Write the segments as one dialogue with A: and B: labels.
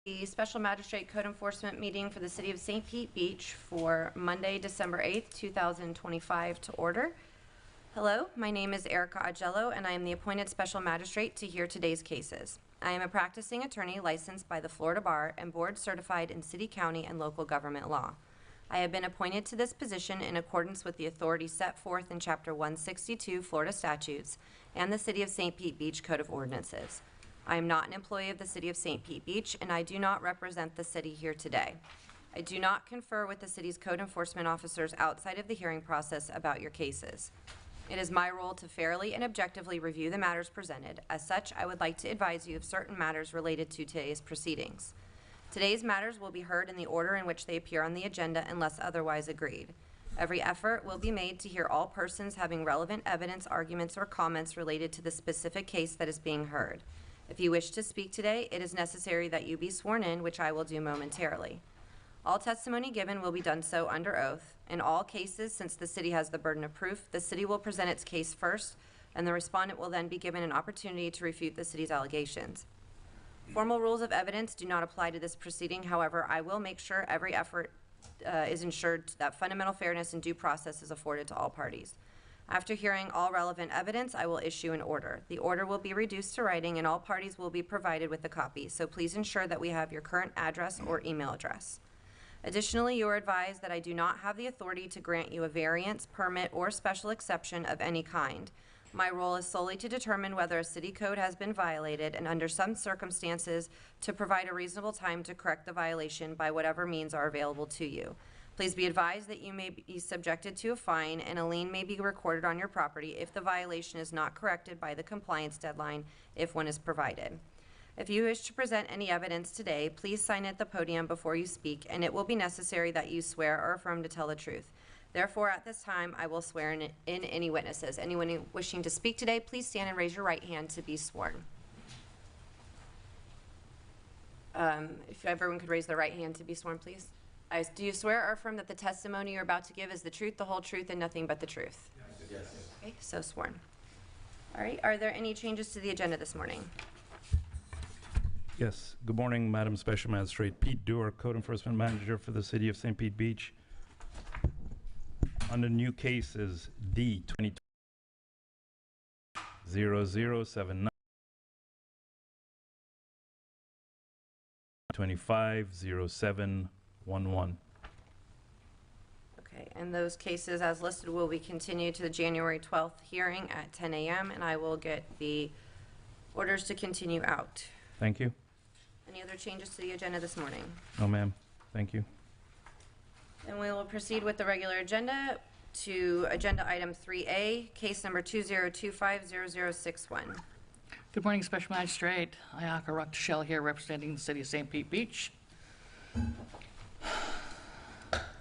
A: The Special Magistrate Code Enforcement meeting for the City of St. Pete Beach for Monday, December 8th, 2025 to order. Hello, my name is Erica Agello, and I am the appointed Special Magistrate to hear today's cases. I am a practicing attorney licensed by the Florida Bar and board certified in city, county, and local government law. I have been appointed to this position in accordance with the authority set forth in Chapter 162 Florida statutes and the City of St. Pete Beach Code of Ordinances. I am not an employee of the City of St. Pete Beach, and I do not represent the city here today. I do not confer with the city's code enforcement officers outside of the hearing process about your cases. It is my role to fairly and objectively review the matters presented. As such, I would like to advise you of certain matters related to today's proceedings. Today's matters will be heard in the order in which they appear on the agenda unless otherwise agreed. Every effort will be made to hear all persons having relevant evidence, arguments, or comments related to the specific case that is being heard. If you wish to speak today, it is necessary that you be sworn in, which I will do momentarily. All testimony given will be done so under oath. In all cases, since the city has the burden of proof, the city will present its case first, and the respondent will then be given an opportunity to refute the city's allegations. Formal rules of evidence do not apply to this proceeding. However, I will make sure every effort is ensured that fundamental fairness and due process is afforded to all parties. After hearing all relevant evidence, I will issue an order. The order will be reduced to writing, and all parties will be provided with a copy, so please ensure that we have your current address or email address. Additionally, you are advised that I do not have the authority to grant you a variance, permit, or special exception of any kind. My role is solely to determine whether a city code has been violated, and under some circumstances, to provide a reasonable time to correct the violation by whatever means are available to you. Please be advised that you may be subjected to a fine, and a lien may be recorded on your property if the violation is not corrected by the compliance deadline, if one is provided. If you wish to present any evidence today, please sign at the podium before you speak, and it will be necessary that you swear or affirm to tell the truth. Therefore, at this time, I will swear in any witnesses. Anyone wishing to speak today, please stand and raise your right hand to be sworn. If everyone could raise their right hand to be sworn, please. Do you swear or affirm that the testimony you're about to give is the truth, the whole truth, and nothing but the truth?
B: Yes.
A: Okay, so sworn. All right, are there any changes to the agenda this morning?
B: Yes. Good morning, Madam Special Magistrate. Pete Dewar, Code Enforcement Manager for the City of St. Pete Beach. Under new cases, D 200079, 250711.
A: Okay, and those cases as listed will be continued to the January 12th hearing at 10 a.m., and I will get the orders to continue out.
B: Thank you.
A: Any other changes to the agenda this morning?
B: No, ma'am. Thank you.
A: Then we will proceed with the regular agenda to agenda item 3A, case number 20250061.
C: Good morning, Special Magistrate. Ayaka Ruktashel here representing the City of St. Pete Beach.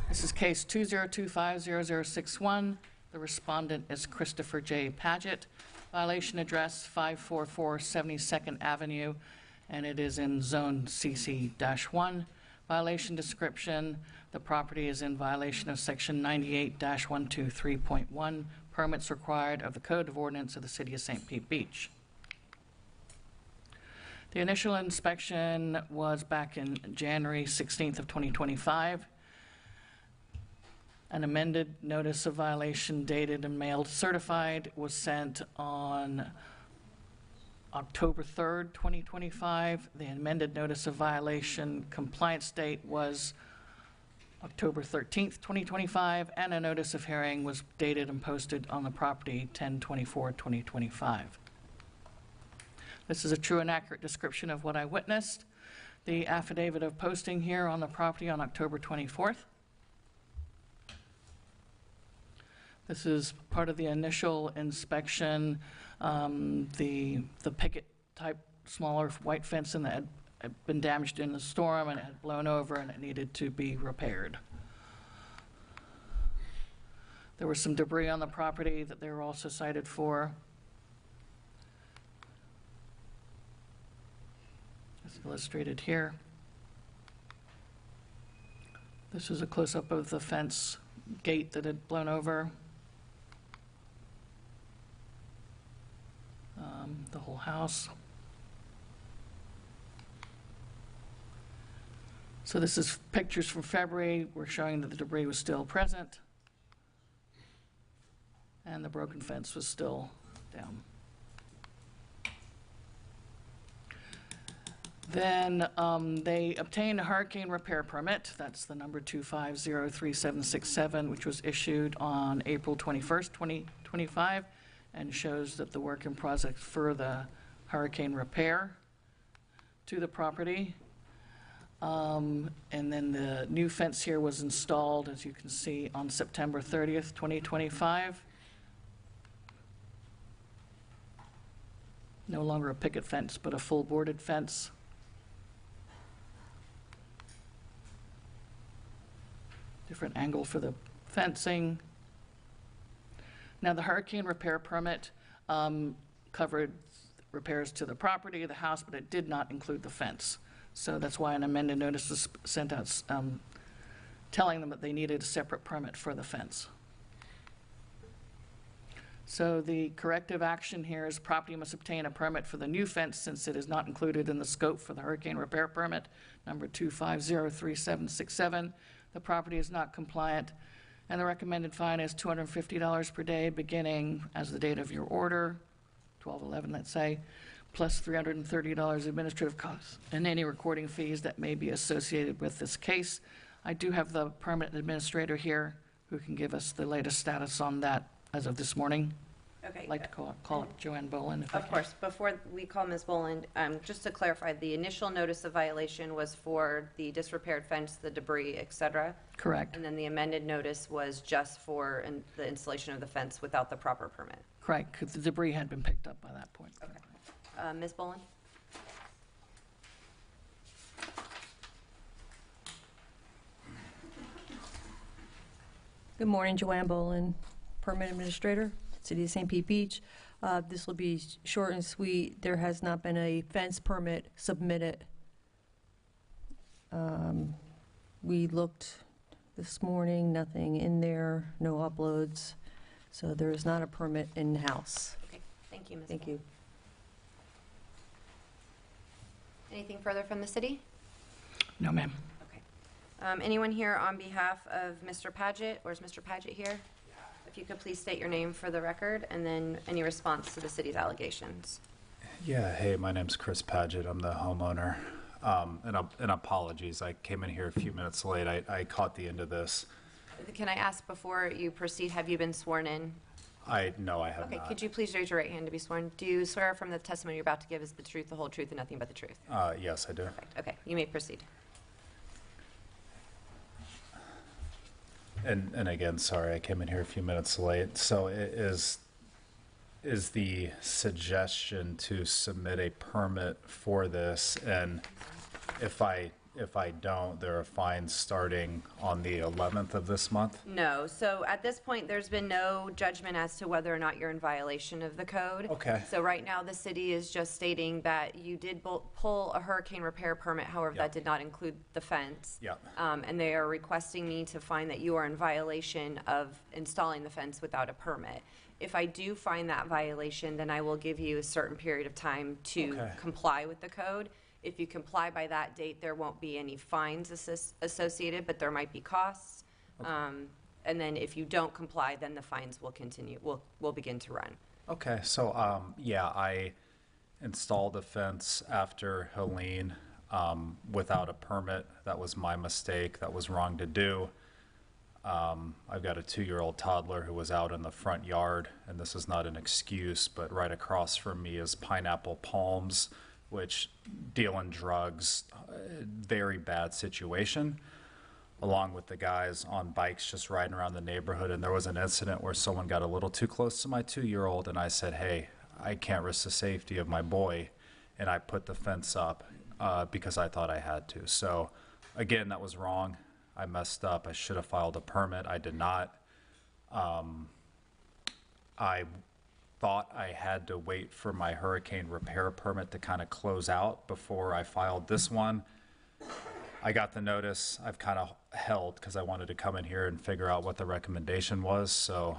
C: This is case 20250061. The respondent is Christopher J. Paget. Violation address 544 72nd Avenue, and it is in Zone CC-1. Violation description: the property is in violation of Section 98-123.1, permits required of the Code of Ordinance of the City of St. Pete Beach. The initial inspection was back in January 16th of 2025. An amended notice of violation dated and mailed certified was sent on October 3rd, 2025. The amended notice of violation compliance date was October 13th, 2025, and a notice of hearing was dated and posted on the property 10/24/2025. This is a true and accurate description of what I witnessed. The affidavit of posting here on the property on October 24th. This is part of the initial inspection. The picket type smaller white fencing that had been damaged in the storm, and it had blown over and it needed to be repaired. There was some debris on the property that they were also cited for. As illustrated here. This is a close-up of the fence gate that had blown over. The whole house. So this is pictures from February. We're showing that the debris was still present, and the broken fence was still down. Then they obtained a hurricane repair permit. That's the number 2503767, which was issued on April 21st, 2025, and shows that the work in progress for the hurricane repair to the property. And then the new fence here was installed, as you can see, on September 30th, 2025. No longer a picket fence, but a full boarded fence. Different angle for the fencing. Now, the hurricane repair permit covered repairs to the property, the house, but it did not include the fence. So that's why an amended notice was sent out telling them that they needed a separate permit for the fence. So the corrective action here is property must obtain a permit for the new fence since it is not included in the scope for the hurricane repair permit, number 2503767. The property is not compliant, and the recommended fine is $250 per day, beginning as the date of your order, 12/11, let's say, plus $330 administrative costs and any recording fees that may be associated with this case. I do have the permit administrator here who can give us the latest status on that as of this morning.
A: Okay.
C: I'd like to call up Joanne Boland if I
A: Of
C: can.
A: course, before we call Ms. Boland, just to clarify, the initial notice of violation was for the disrepaired fence, the debris, et cetera,
C: Correct,
A: and then the amended notice was just for the installation of the fence without the proper permit.
C: correct, 'cause the debris had been picked up by that point.
A: Okay. Ms. Boland?
D: Good morning, Joanne Boland, Permit Administrator, City of St. Pete Beach. This will be short and sweet. There has not been a fence permit submitted. We looked this morning, nothing in there, no uploads. So there is not a permit in-house.
A: Okay, thank you, Ms.
D: Thank
A: Boland.
D: you.
A: Anything further from the city?
C: No, ma'am.
A: Okay. Anyone here on behalf of Mr. Paget, or is Mr. Paget here? If you could please state your name for the record, and then any response to the city's allegations.
E: Yeah, hey, my name's Chris Paget. I'm the homeowner. And apologies, I came in here a few minutes late. I caught the end of this.
A: Can I ask before you proceed, have you been sworn in?
E: No, I have
A: Okay,
E: not.
A: could you please raise your right hand to be sworn? Do you swear from the testimony you're about to give is the truth, the whole truth, and nothing but the truth?
E: Yes, I do.
A: Perfect. Okay, you may proceed.
E: And again, sorry, I came in here a few minutes late. So is the suggestion to submit a permit for this, and if I don't, there are fines starting on the 11th of this month?
A: No, so at this point, there's been no judgment as to whether or not you're in violation of the code.
E: Okay.
A: So right now, the city is just stating that you did pull a hurricane repair permit, however, that
E: Yep.
A: did not include the fence.
E: Yep.
A: And they are requesting me to find that you are in violation of installing the fence without a permit. If I do find that violation, then I will give you a certain period of time to
E: Okay.
A: comply with the code. If you comply by that date, there won't be any fines associated, but there might be costs. And then if you don't comply, then the fines will continue, will begin to run.
E: Okay, so, yeah, I installed a fence after Helene, without a permit. That was my mistake. That was wrong to do. I've got a 2-year-old toddler who was out in the front yard, and this is not an excuse, but right across from me is Pineapple Palms, which deal in drugs, very bad situation, along with the guys on bikes just riding around the neighborhood. And there was an incident where someone got a little too close to my 2-year-old, and I said, hey, I can't risk the safety of my boy, and I put the fence up because I thought I had to. So again, that was wrong. I messed up. I should have filed a permit. I did not. I thought I had to wait for my hurricane repair permit to kind of close out before I filed this one. I got the notice. I've kind of held because I wanted to come in here and figure out what the recommendation was. So,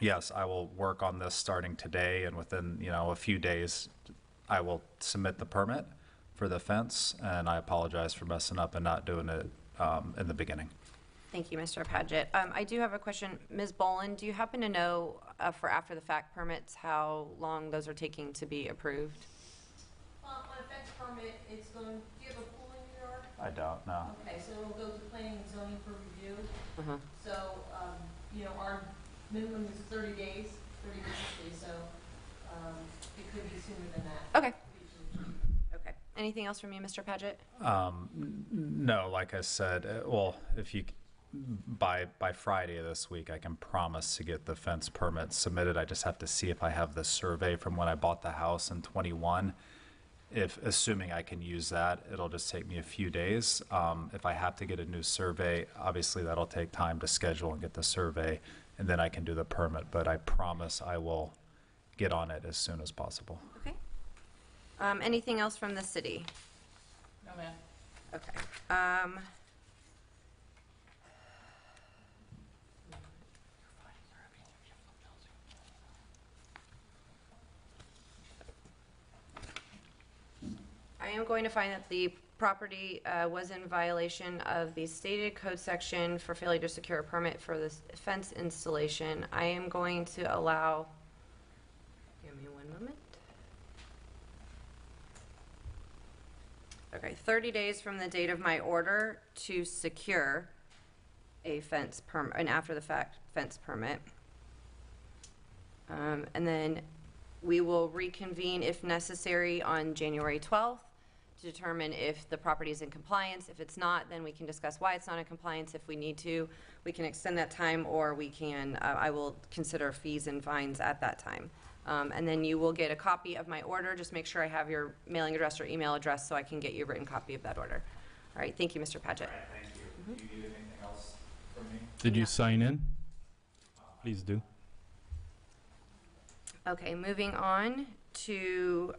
E: yes, I will work on this starting today, and within, a few days, I will submit the permit. for the fence, and I apologize for messing up and not doing it in the beginning.
A: Thank you, Mr. Paget. I do have a question. Ms. Boland, do you happen to know for after-the-fact permits how long those are taking to be approved?
D: On a fence permit, it's going, do you have a pool in your yard?
E: I don't know.
D: Okay, so it'll go to planning and zoning for review.
A: Uh-huh.
D: So, our minimum is 30 days, 30 business days, so it could be sooner than that.
A: Okay. Okay. Anything else from you, Mr. Paget?
E: No, like I said, well, if you, by Friday of this week, I can promise to get the fence permit submitted. I just have to see if I have the survey from when I bought the house in '21. If, assuming I can use that, it'll just take me a few days. If I have to get a new survey, obviously that'll take time to schedule and get the survey, and then I can do the permit. But I promise I will get on it as soon as possible.
A: Okay. Anything else from the city?
C: No, ma'am.
A: Okay. I am going to find that the property was in violation of the stated code section for failure to secure a permit for this fence installation. I am going to allow, give me one moment. Okay, 30 days from the date of my order to secure a fence permit, an after-the-fact fence permit. And then we will reconvene if necessary on January 12th to determine if the property is in compliance. If it's not, then we can discuss why it's not in compliance. If we need to, we can extend that time, or we can, I will consider fees and fines at that time. And then you will get a copy of my order. Just make sure I have your mailing address or email address so I can get you a written copy of that order. All right, thank you, Mr. Paget.
E: Thank you. Do you need anything else from me?
B: Did you sign in? Please do.
A: Okay, moving on to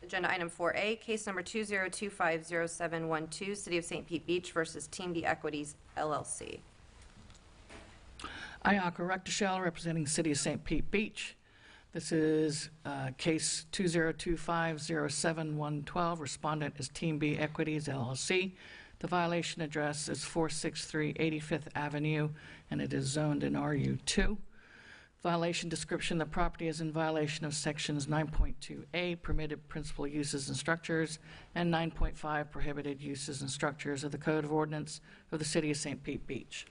A: agenda item 4A, case number 20250712, City of St. Pete Beach versus Team B Equities LLC.
C: Ayaka Rectichel, representing City of St. Pete Beach. This is case 20250712. Respondent is Team B Equities LLC. The violation address is 463 85th Avenue, and it is zoned in RU2. Violation description: the property is in violation of sections 9.2A, permitted principal uses and structures, and 9.5, prohibited uses and structures of the Code of Ordinance of the City of St. Pete Beach.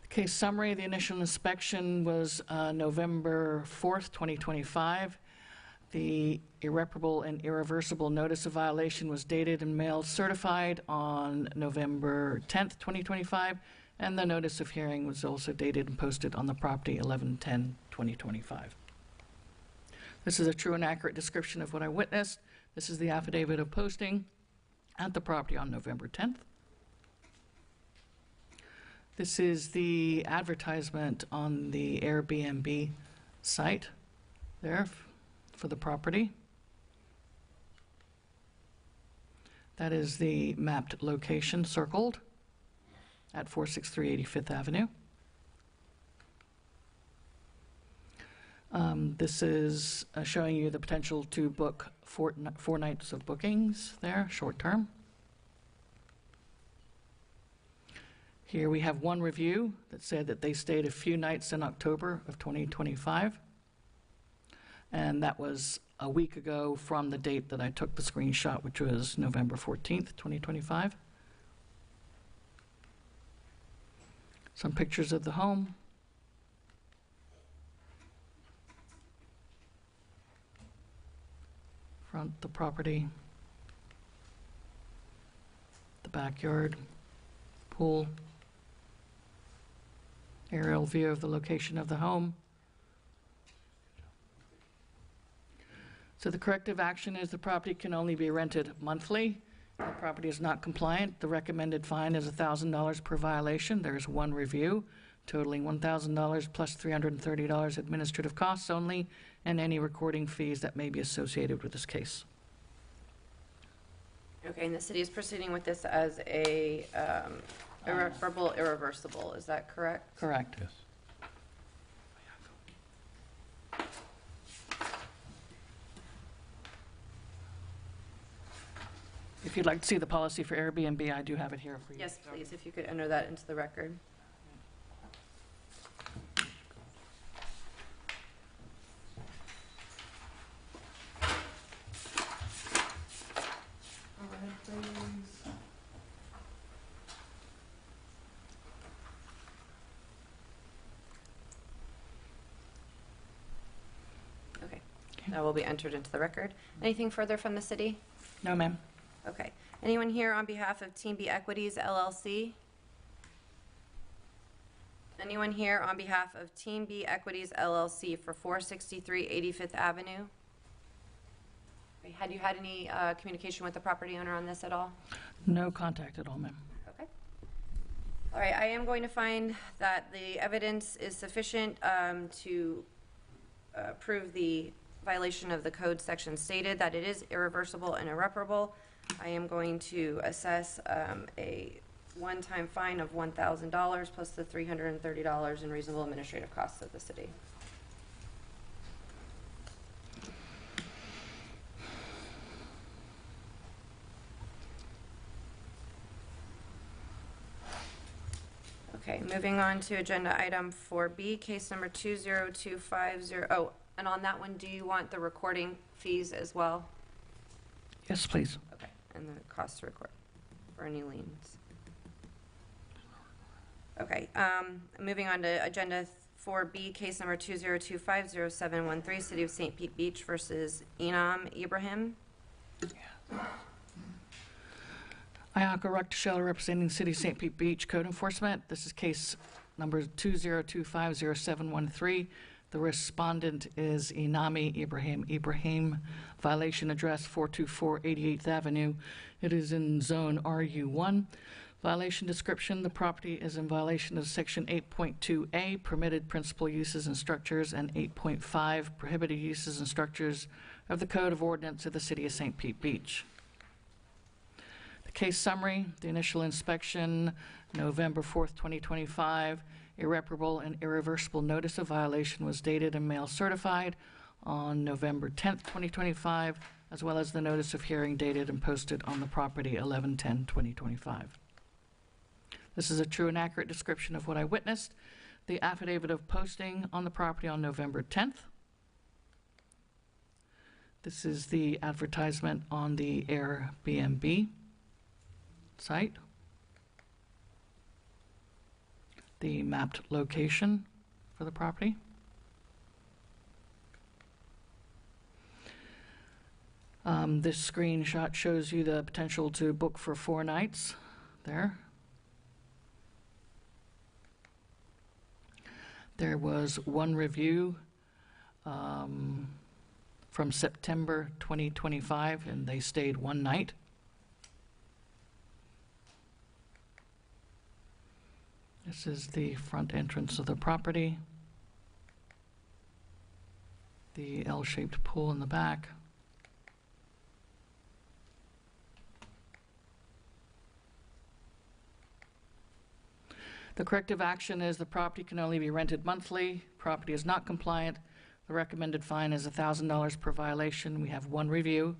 C: The case summary: the initial inspection was November 4th, 2025. The irreparable and irreversible notice of violation was dated and mailed certified on November 10th, 2025. And the notice of hearing was also dated and posted on the property 11/10/2025. This is a true and accurate description of what I witnessed. This is the affidavit of posting at the property on November 10th. This is the advertisement on the Airbnb site there for the property. That is the mapped location circled at 463 85th Avenue. This is showing you the potential to book four nights of bookings there, short term. Here we have one review that said that they stayed a few nights in October of 2025. And that was a week ago from the date that I took the screenshot, which was November 14th, 2025. Some pictures of the home. Front, the property. The backyard. Pool. Aerial view of the location of the home. So the corrective action is the property can only be rented monthly. The property is not compliant. The recommended fine is $1,000 per violation. There's one review totaling $1,000 plus $330 administrative costs only, and any recording fees that may be associated with this case.
A: Okay, and the city is proceeding with this as a irreparable, irreversible. Is that correct?
C: Correct.
B: Yes.
C: If you'd like to see the policy for Airbnb, I do have it here for you.
A: Yes, please, if you could enter that into the record. Okay, that will be entered into the record. Anything further from the city?
C: No, ma'am.
A: Okay. Anyone here on behalf of Team B Equities LLC? Anyone here on behalf of Team B Equities LLC for 463 85th Avenue? Okay, had you had any communication with the property owner on this at all?
C: No contact at all, ma'am.
A: Okay. All right, I am going to find that the evidence is sufficient to prove the violation of the code section stated, that it is irreversible and irreparable. I am going to assess a one-time fine of $1,000 plus the $330 in reasonable administrative costs of the city. Okay, moving on to agenda item 4B, case number 20250. Oh, and on that one, do you want the recording fees as well?
C: Yes, please.
A: Okay, and the cost to record for any liens. Okay, moving on to agenda 4B, case number 202500713, City of St. Pete Beach versus Enam Ibrahim.
C: Ayaka Raktashala representing City of St. Pete Beach Code Enforcement. This is case number 202500713. The respondent is Inami Ibrahim. Ibrahim, violation address 424 88th Avenue. It is in zone RU1. Violation description, the property is in violation of section 8.2A, permitted principal uses and structures, and 8.5, prohibited uses and structures of the Code of Ordinance of the City of St. Pete Beach. The case summary, the initial inspection, November 4th, 2025. Irreparable and irreversible notice of violation was dated and mail certified on November 10th, 2025, as well as the notice of hearing dated and posted on the property 11/10/2025. This is a true and accurate description of what I witnessed. The affidavit of posting on the property on November 10th. This is the advertisement on the Airbnb site. The mapped location for the property. This screenshot shows you the potential to book for 4 nights there. There was one review from September 2025, and they stayed 1 night. This is the front entrance of the property. The L-shaped pool in the back. The corrective action is the property can only be rented monthly. Property is not compliant. The recommended fine is $1,000 per violation. We have 1 review,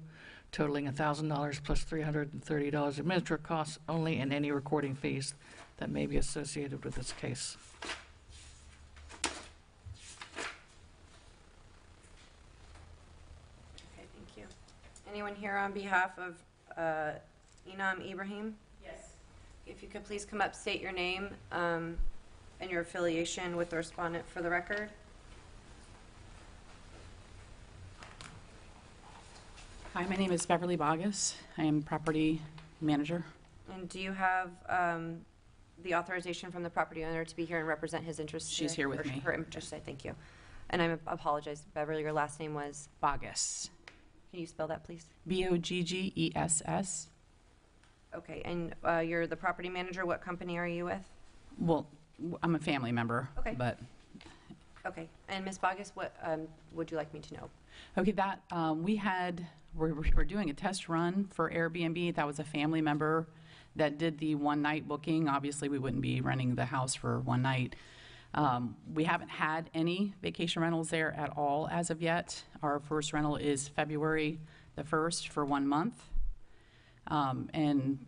C: totaling $1,000 plus $330 administrative costs only, and any recording fees that may be associated with this case.
A: Okay, thank you. Anyone here on behalf of Enam Ibrahim? Yes. If you could please come up, state your name and your affiliation with the respondent for the record.
F: Hi, my name is Beverly Bogus. I am property manager.
A: And do you have the authorization from the property owner to be here and represent his interests?
F: She's
A: today?
F: here with
A: Or
F: me.
A: Her interest, I thank you. And I apologize, Beverly, your last name was?
F: Bogus.
A: Can you spell that, please?
F: Boggess.
A: Okay, and you're the property manager. What company are you with?
F: Well, I'm a family member.
A: Okay.
F: But,
A: Okay, and Ms. Bogus, what would you like me to know?
F: okay, that, we're doing a test run for Airbnb. That was a family member that did the 1-night booking. Obviously, we wouldn't be renting the house for 1 night. We haven't had any vacation rentals there at all as of yet. Our first rental is February the 1st for 1 month. And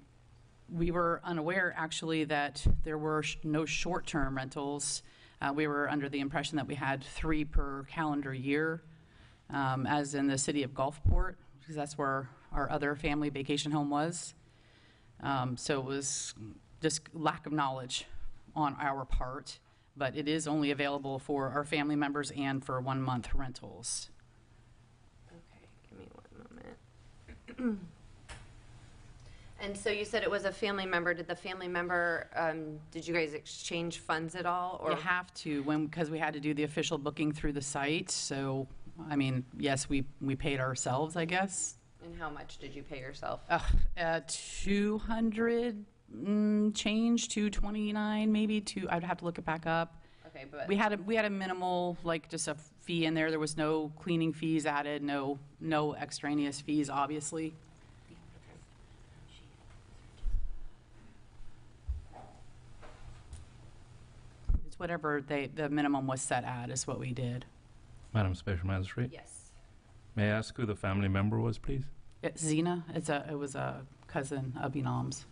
F: we were unaware, actually, that there were no short-term rentals. We were under the impression that we had 3 per calendar year, as in the city of Gulfport, because that's where our other family vacation home was. So it was just lack of knowledge on our part, but it is only available for our family members and for 1-month rentals.
A: Okay, give me 1 moment. And so you said it was a family member. Did the family member, did you guys exchange funds at all? Or
F: You have to, because we had to do the official booking through the site. So, I mean, yes, we paid ourselves, I guess.
A: And how much did you pay yourself?
F: 200 change, 229 maybe. I'd have to look it back up.
A: Okay, but
F: We had a minimal, like, just a fee in there. There was no cleaning fees added, no extraneous fees, obviously. It's whatever the minimum was set at is what we did.
B: Madam Special Magistrate,
A: yes.
B: may I ask who the family member was, please?
F: Zena, it was a cousin of Inam's.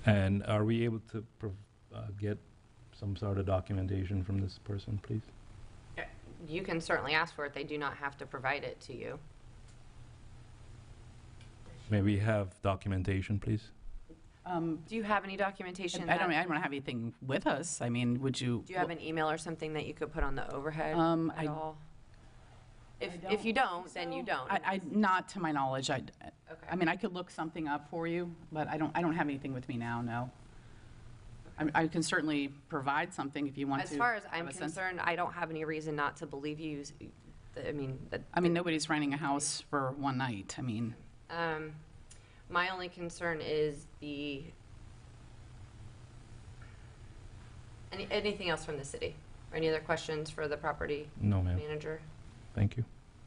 B: And are we able to get some sort of documentation from this person, please?
A: You can certainly ask for it. They do not have to provide it to you.
B: May we have documentation, please?
A: Do you have any documentation?
F: I don't have anything with us. I mean, would you?
A: Do you have an email or something that you could put on the overhead
F: I
A: at all? If you don't, then you don't.
F: Not to my knowledge. I
A: Okay.
F: mean, I could look something up for you, but I don't have anything with me now, no. I can certainly provide something if you want to.
A: As far as I'm
F: have a sense.
A: concerned, I don't have any reason not to believe you. I mean,
F: Nobody's renting a house for one night. I mean,
A: my only concern is anything else from the city? Or any other questions for the property
B: No, ma'am.
A: manager?
B: Thank you.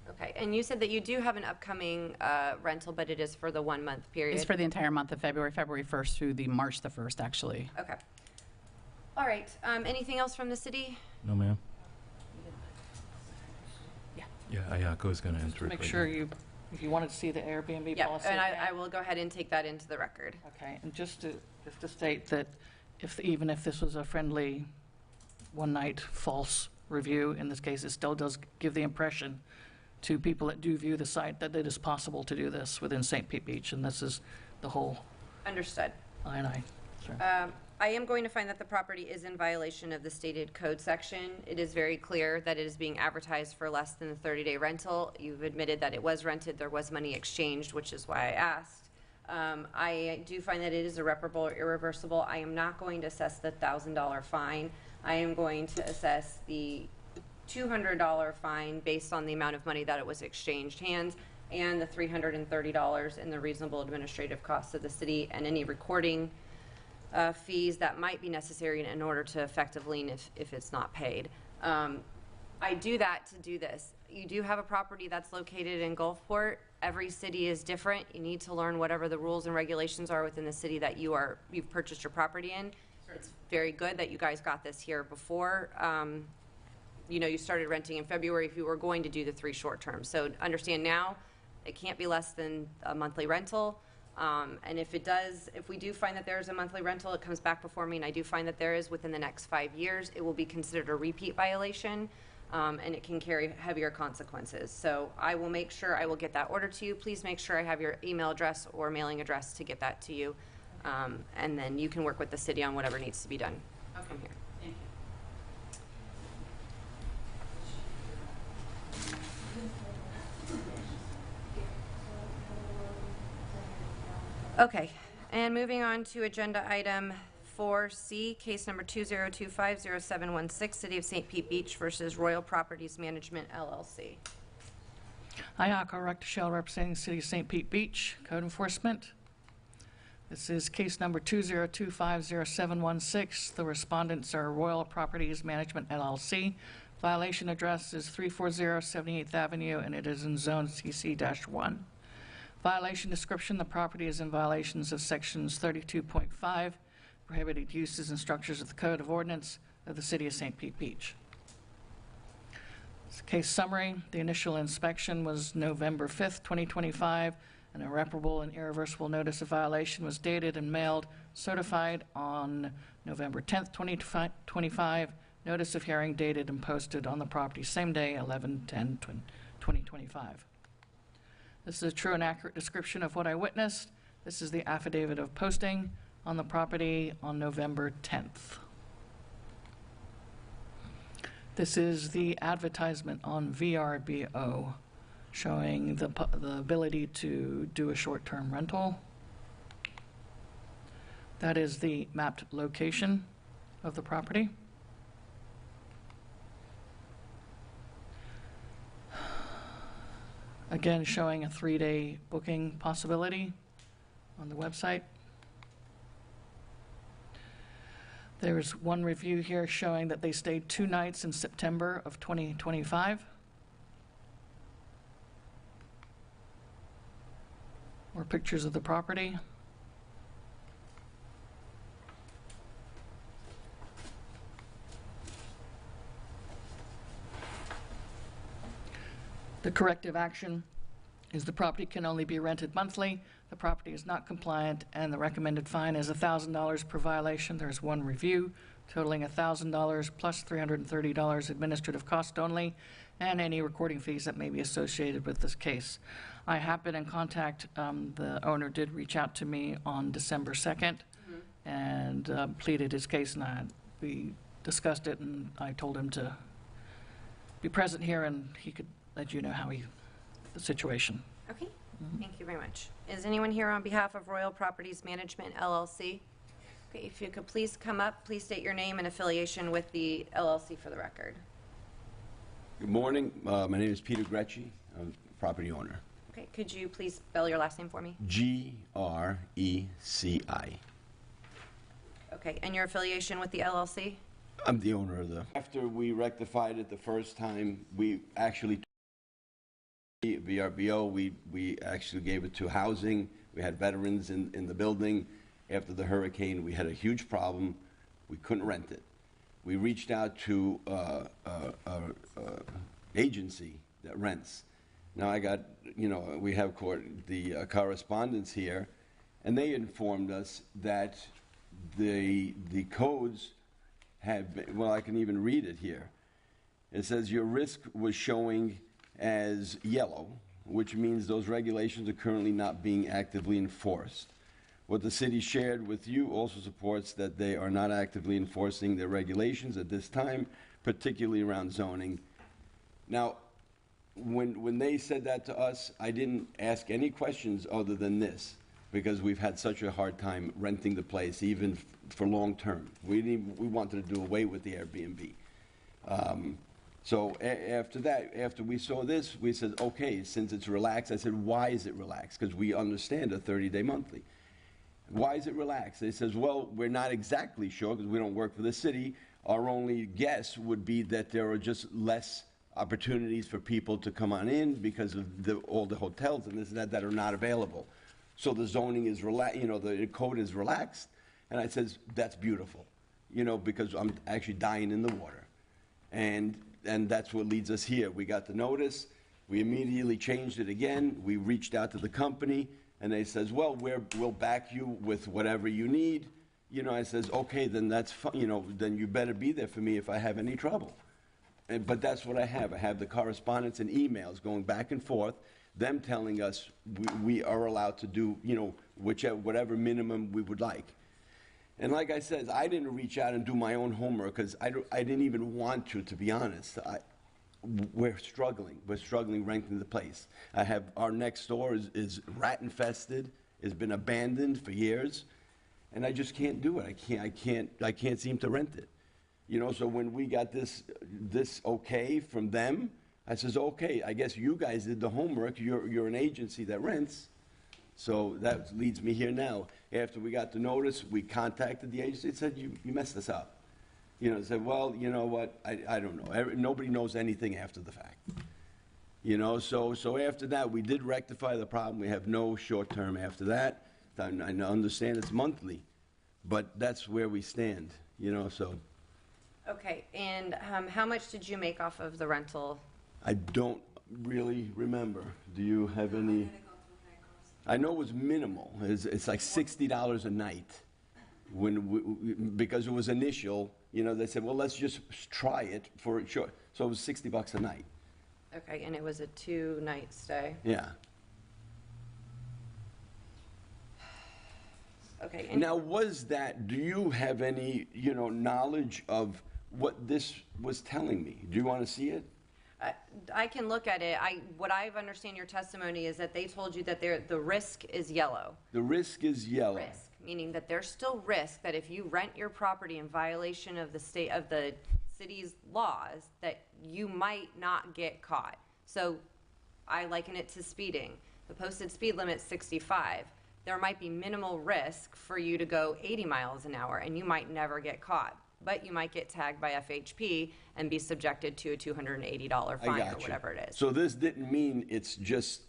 A: Okay, and you said that you do have an upcoming rental, but it is for the 1-month period?
F: it's for the entire month of February 1st through the March the 1st, actually.
A: Okay. All right, anything else from the city?
B: No, ma'am.
F: Yeah.
B: Yeah, Ayako is going to enter it.
C: Make
B: right
C: sure
B: now.
C: if you wanted to see the Airbnb
A: Yeah,
C: policy.
A: and
C: again.
A: I will go ahead and take that into the record.
C: Okay, and just to state that even if this was a friendly one-night false review, in this case, it still does give the impression to people that do view the site that it is possible to do this within St. Pete Beach, and this is the whole
A: Understood.
C: I. Sorry.
A: I am going to find that the property is in violation of the stated code section. It is very clear that it is being advertised for less than the 30-day rental. You've admitted that it was rented, there was money exchanged, which is why I asked. I do find that it is irreparable or irreversible. I am not going to assess the $1,000 fine. I am going to assess the $200 fine based on the amount of money that it was exchanged hands, and the $330 in the reasonable administrative costs of the city, and any recording fees that might be necessary in order to effective lien if it's not paid. I do that to do this. You do have a property that's located in Gulfport. Every city is different. You need to learn whatever the rules and regulations are within the city that you've purchased your property in. It's very good that you guys got this here before you started renting in February if you were going to do the 3 short terms. So understand now, it can't be less than a monthly rental. And if we do find that there is a monthly rental, it comes back before me, and I do find that there is within the next 5 years, it will be considered a repeat violation, and it can carry heavier consequences. So I will make sure I will get that order to you. Please make sure I have your email address or mailing address to get that to you. And then you can work with the city on whatever needs to be done from here.
F: Thank you.
A: Okay, and moving on to agenda item 4C, case number 20250716, City of St. Pete Beach versus Royal Properties Management LLC.
C: Ayako Rector representing City of St. Pete Beach, Code Enforcement. This is case number 20250716. The respondents are Royal Properties Management LLC. Violation address is 340 78th Avenue, and it is in Zone CC-1. Violation description, the property is in violations of sections 32.5, prohibited uses and structures of the Code of Ordinance of the City of St. Pete Beach. Case summary, the initial inspection was November 5th, 2025. An irreparable and irreversible notice of violation was dated and mailed, certified on November 10th, 2025. Notice of hearing dated and posted on the property same day, 11/10/2025. This is a true and accurate description of what I witnessed. This is the affidavit of posting on the property on November 10th. This is the advertisement on VRBO showing the ability to do a short-term rental. That is the mapped location of the property. Again, showing a 3-day booking possibility on the website. There's one review here showing that they stayed 2 nights in September of 2025. More pictures of the property. The corrective action is the property can only be rented monthly, the property is not compliant, and the recommended fine is $1,000 per violation. There's one review totaling $1,000 plus $330 administrative cost only, and any recording fees that may be associated with this case. I have been in contact, the owner did reach out to me on December 2nd and pleaded his case, and we discussed it, and I told him to be present here and he could let you know the situation.
A: Okay, thank you very much. Is anyone here on behalf of Royal Properties Management LLC? Okay, if you could please come up, please state your name and affiliation with the LLC for the record.
G: Good morning. My name is Peter Grecci. I'm a property owner.
A: Okay, could you please spell your last name for me?
G: Greci.
A: Okay, and your affiliation with the LLC?
G: I'm the owner of the... After we rectified it the first time, we actually... VRBO, we actually gave it to housing. We had veterans in the building. After the hurricane, we had a huge problem. We couldn't rent it. We reached out to an agency that rents. Now I got, we have the correspondence here, and they informed us that the codes have been, well, I can even read it here. It says your risk was showing as yellow, which means those regulations are currently not being actively enforced. What the city shared with you also supports that they are not actively enforcing their regulations at this time, particularly around zoning. Now, when they said that to us, I didn't ask any questions other than this, because we've had such a hard time renting the place, even for long term. We wanted to do away with the Airbnb. So after that, after we saw this, we said, okay, since it's relaxed, I said, why is it relaxed? Because we understand a 30-day monthly. Why is it relaxed? They says, well, we're not exactly sure because we don't work for the city. Our only guess would be that there are just less opportunities for people to come on in because of all the hotels and this and that are not available. So the zoning is relaxed, the code is relaxed. And I says, that's beautiful, because I'm actually dying in the water. And that's what leads us here. We got the notice. We immediately changed it again. We reached out to the company, and they says, well, we'll back you with whatever you need. I says, okay, then that's fine. Then you better be there for me if I have any trouble. But that's what I have. I have the correspondence and emails going back and forth, them telling us we are allowed to do, whatever minimum we would like. And like I said, I didn't reach out and do my own homework because I didn't even want to be honest. We're struggling. We're struggling renting the place. Our next door is rat infested, has been abandoned for years, and I just can't do it. I can't seem to rent it. So when we got this okay from them, I says, okay, I guess you guys did the homework. You're an agency that rents. So that leads me here now. After we got the notice, we contacted the agency and said, you messed us up. Said, well, you know what, I don't know. Nobody knows anything after the fact. You know, so after that, we did rectify the problem. We have no short-term after that. I understand it's monthly, but that's where we stand, you know, so
A: Okay, and how much did you make off of the rental?
G: I don't really remember. Do you have any? I know it was minimal. It's like $60 a night. Because it was initial, you know, they said, well, let's just try it for a short. So it was $60 a night.
A: Okay, and it was a 2-night stay.
G: Yeah.
A: Okay, and
G: Now, do you have any, you know, knowledge of what this was telling me? Do you want to see it?
A: I can look at it. What I understand your testimony is that they told you that the risk is yellow.
G: The risk is yellow.
A: Risk, meaning that there's still risk that if you rent your property in violation of the city's laws, that you might not get caught. So I liken it to speeding. The posted speed limit's 65. There might be minimal risk for you to go 80 miles an hour, and you might never get caught. But you might get tagged by FHP and be subjected to a $280
G: I
A: fine
G: got
A: or
G: you.
A: whatever it is.
G: So this didn't mean it's just,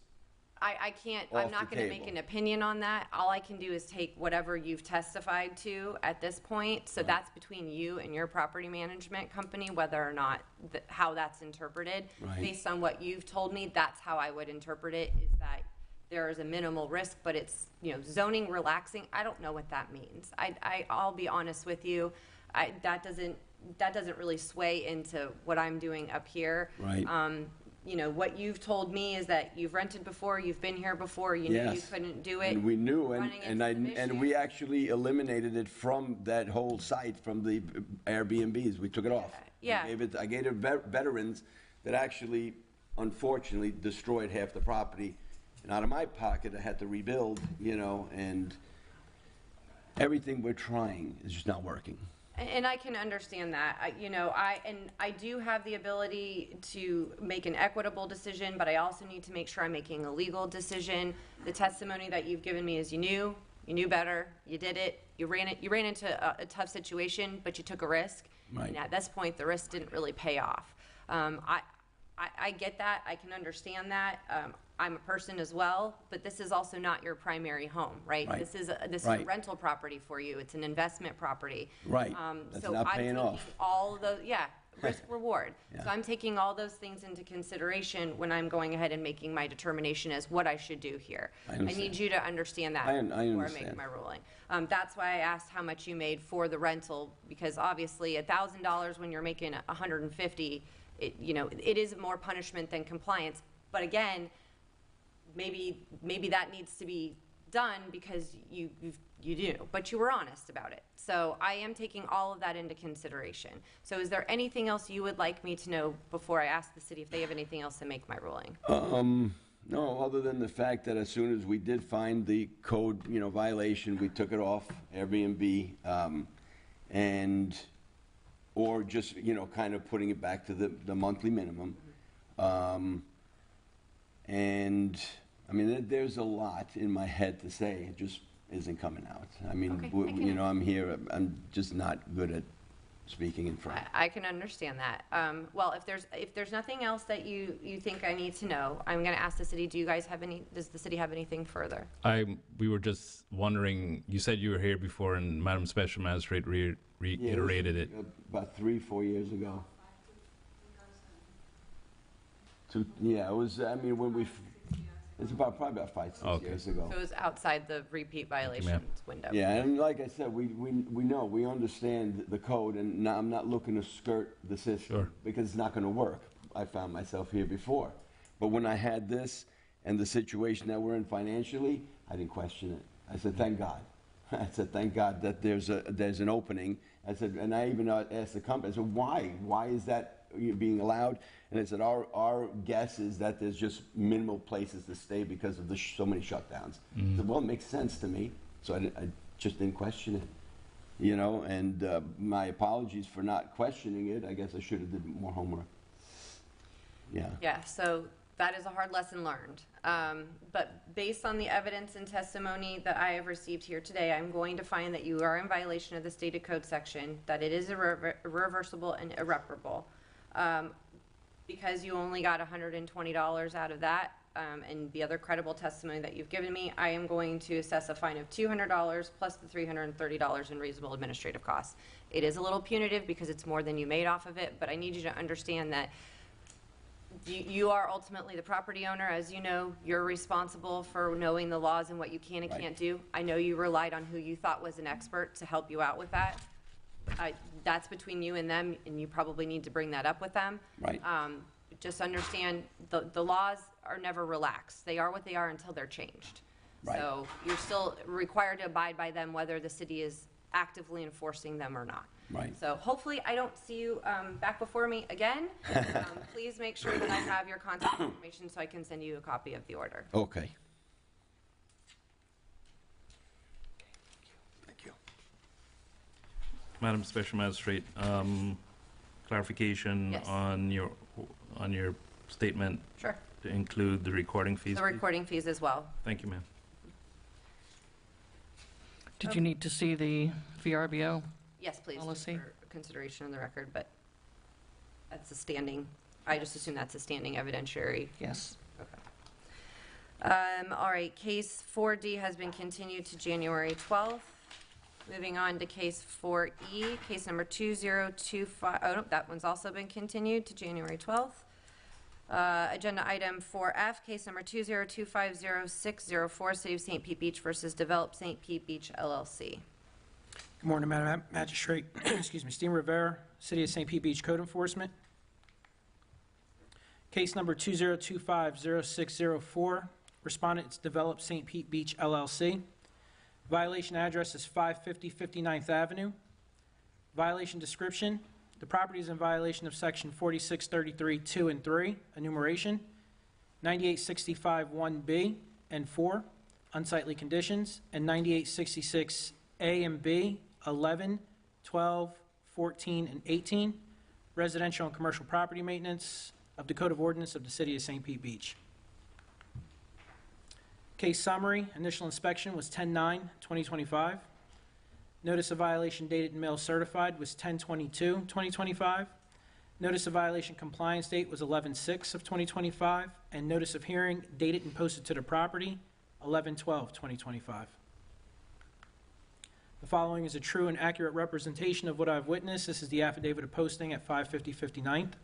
A: I can't,
G: Off
A: I'm not
G: the
A: going to make
G: table.
A: an opinion on that. All I can do is take whatever you've testified to at this point. So that's between you and your property management company, whether or not, how that's interpreted.
G: Right.
A: Based on what you've told me, that's how I would interpret it, is that there is a minimal risk, but it's, you know, zoning relaxing. I don't know what that means. I'll be honest with you. That doesn't really sway into what I'm doing up here.
G: Right.
A: You know, what you've told me is that you've rented before, you've been here before, you knew you
G: Yes.
A: couldn't do it.
G: and we knew,
A: running into some
G: and we
A: issues.
G: actually eliminated it from that whole site, from the Airbnbs. We took it off.
A: Yeah.
G: I gave it veterans that actually, unfortunately, destroyed half the property. And out of my pocket, I had to rebuild, you know, and everything we're trying is just not working.
A: And I can understand that. I do have the ability to make an equitable decision, but I also need to make sure I'm making a legal decision. The testimony that you've given me is you knew better, you did it, you ran into a tough situation, but you took a risk.
G: Right.
A: And at this point, the risk didn't really pay off. I get that, I can understand that. I'm a person as well, but this is also not your primary home, right?
G: Right.
A: This is a
G: Right.
A: rental property for you. It's an investment property.
G: Right. That's
A: So
G: not
A: I'm
G: paying
A: taking
G: off.
A: all those, risk reward.
G: Yeah.
A: So I'm taking all those things into consideration when I'm going ahead and making my determination as what I should do here.
G: I
A: I
G: understand.
A: need you to understand that
G: I
A: before I make
G: understand.
A: my ruling. That's why I asked how much you made for the rental, because obviously $1,000 when you're making $150, it is more punishment than compliance. But again, maybe that needs to be done because you do, but you were honest about it. So I am taking all of that into consideration. So is there anything else you would like me to know before I ask the city if they have anything else to make my ruling?
G: No, other than the fact that as soon as we did find the code, violation, we took it off Airbnb, or just, kind of putting it back to the monthly minimum. And, I mean, there's a lot in my head to say, it just isn't coming out. I mean,
A: Okay,
G: I'm here, I'm just not good at speaking in front.
A: I can understand that. Well, if there's nothing else that you think I need to know, I'm going to ask the city, does the city have anything further?
B: We were just wondering, you said you were here before and Madam Special Magistrate reiterated it.
G: About 3-4 years ago. Yeah, it was, I mean, it's probably about 5-6
B: Okay.
G: years ago.
A: So it was outside the repeat violations window.
G: Yeah, and like I said, we know, we understand the code, and I'm not looking to skirt the system.
B: Sure.
G: Because it's not gonna work. I found myself here before. But when I had this and the situation that we're in financially, I didn't question it. I said, thank God. I said, thank God that there's an opening. I said, and I even asked the company, I said, why? Why is that being allowed? And I said, our guess is that there's just minimal places to stay because of so many shutdowns. I said, well, it makes sense to me. So I just didn't question it, and my apologies for not questioning it. I guess I should have did more homework. Yeah.
A: Yeah, so that is a hard lesson learned. But based on the evidence and testimony that I have received here today, I'm going to find that you are in violation of the stated code section, that it is irreversible and irreparable. because you only got $120 out of that, and the other credible testimony that you've given me, I am going to assess a fine of $200 plus the $330 in reasonable administrative costs. It is a little punitive because it's more than you made off of it, but I need you to understand that you are ultimately the property owner. As you know, you're responsible for knowing the laws and what you can and can't do. I know you relied on who you thought was an expert to help you out with that. That's between you and them, and you probably need to bring that up with them.
G: Right.
A: Just understand, the laws are never relaxed. They are what they are until they're changed.
G: Right.
A: So you're still required to abide by them whether the city is actively enforcing them or not.
G: Right.
A: So hopefully I don't see you back before me again. Please make sure that I have your contact information so I can send you a copy of the order.
G: Okay. Thank you.
B: Madam Special Magistrate, clarification
A: Yes.
B: on your statement
A: Sure.
B: to include the recording fees,
A: The
B: please?
A: recording fees as well.
B: Thank you, ma'am.
C: Did you need to see the VRBO?
A: Yes, please, just
C: Policy.
A: for consideration of the record, but that's a standing, I just assume that's a standing evidentiary.
C: Yes.
A: All right, case 4D has been continued to January 12th. Moving on to case 4E, case number 2025, oh, no, that one's also been continued to January 12th. Agenda item 4F, case number 20250604, City of St. Pete Beach versus Develop St. Pete Beach LLC.
H: Good morning, Madam Magistrate. Excuse me, Steve Rivera, City of St. Pete Beach Code Enforcement. Case number 20250604, respondents Develop St. Pete Beach LLC. Violation address is 550 59th Avenue. Violation description: the property is in violation of section 4633 2 and 3, enumeration, 9865 1B and 4, unsightly conditions, and 9866 A and B, 11, 12, 14, and 18, residential and commercial property maintenance of the Code of Ordinance of the City of St. Pete Beach. Case summary: initial inspection was 10/9/2025. Notice of violation dated and mail certified was 10/22/2025. Notice of violation compliance date was 11/6/2025. And notice of hearing dated and posted to the property 11/12/2025. The following is a true and accurate representation of what I've witnessed. This is the affidavit of posting at 550 59th.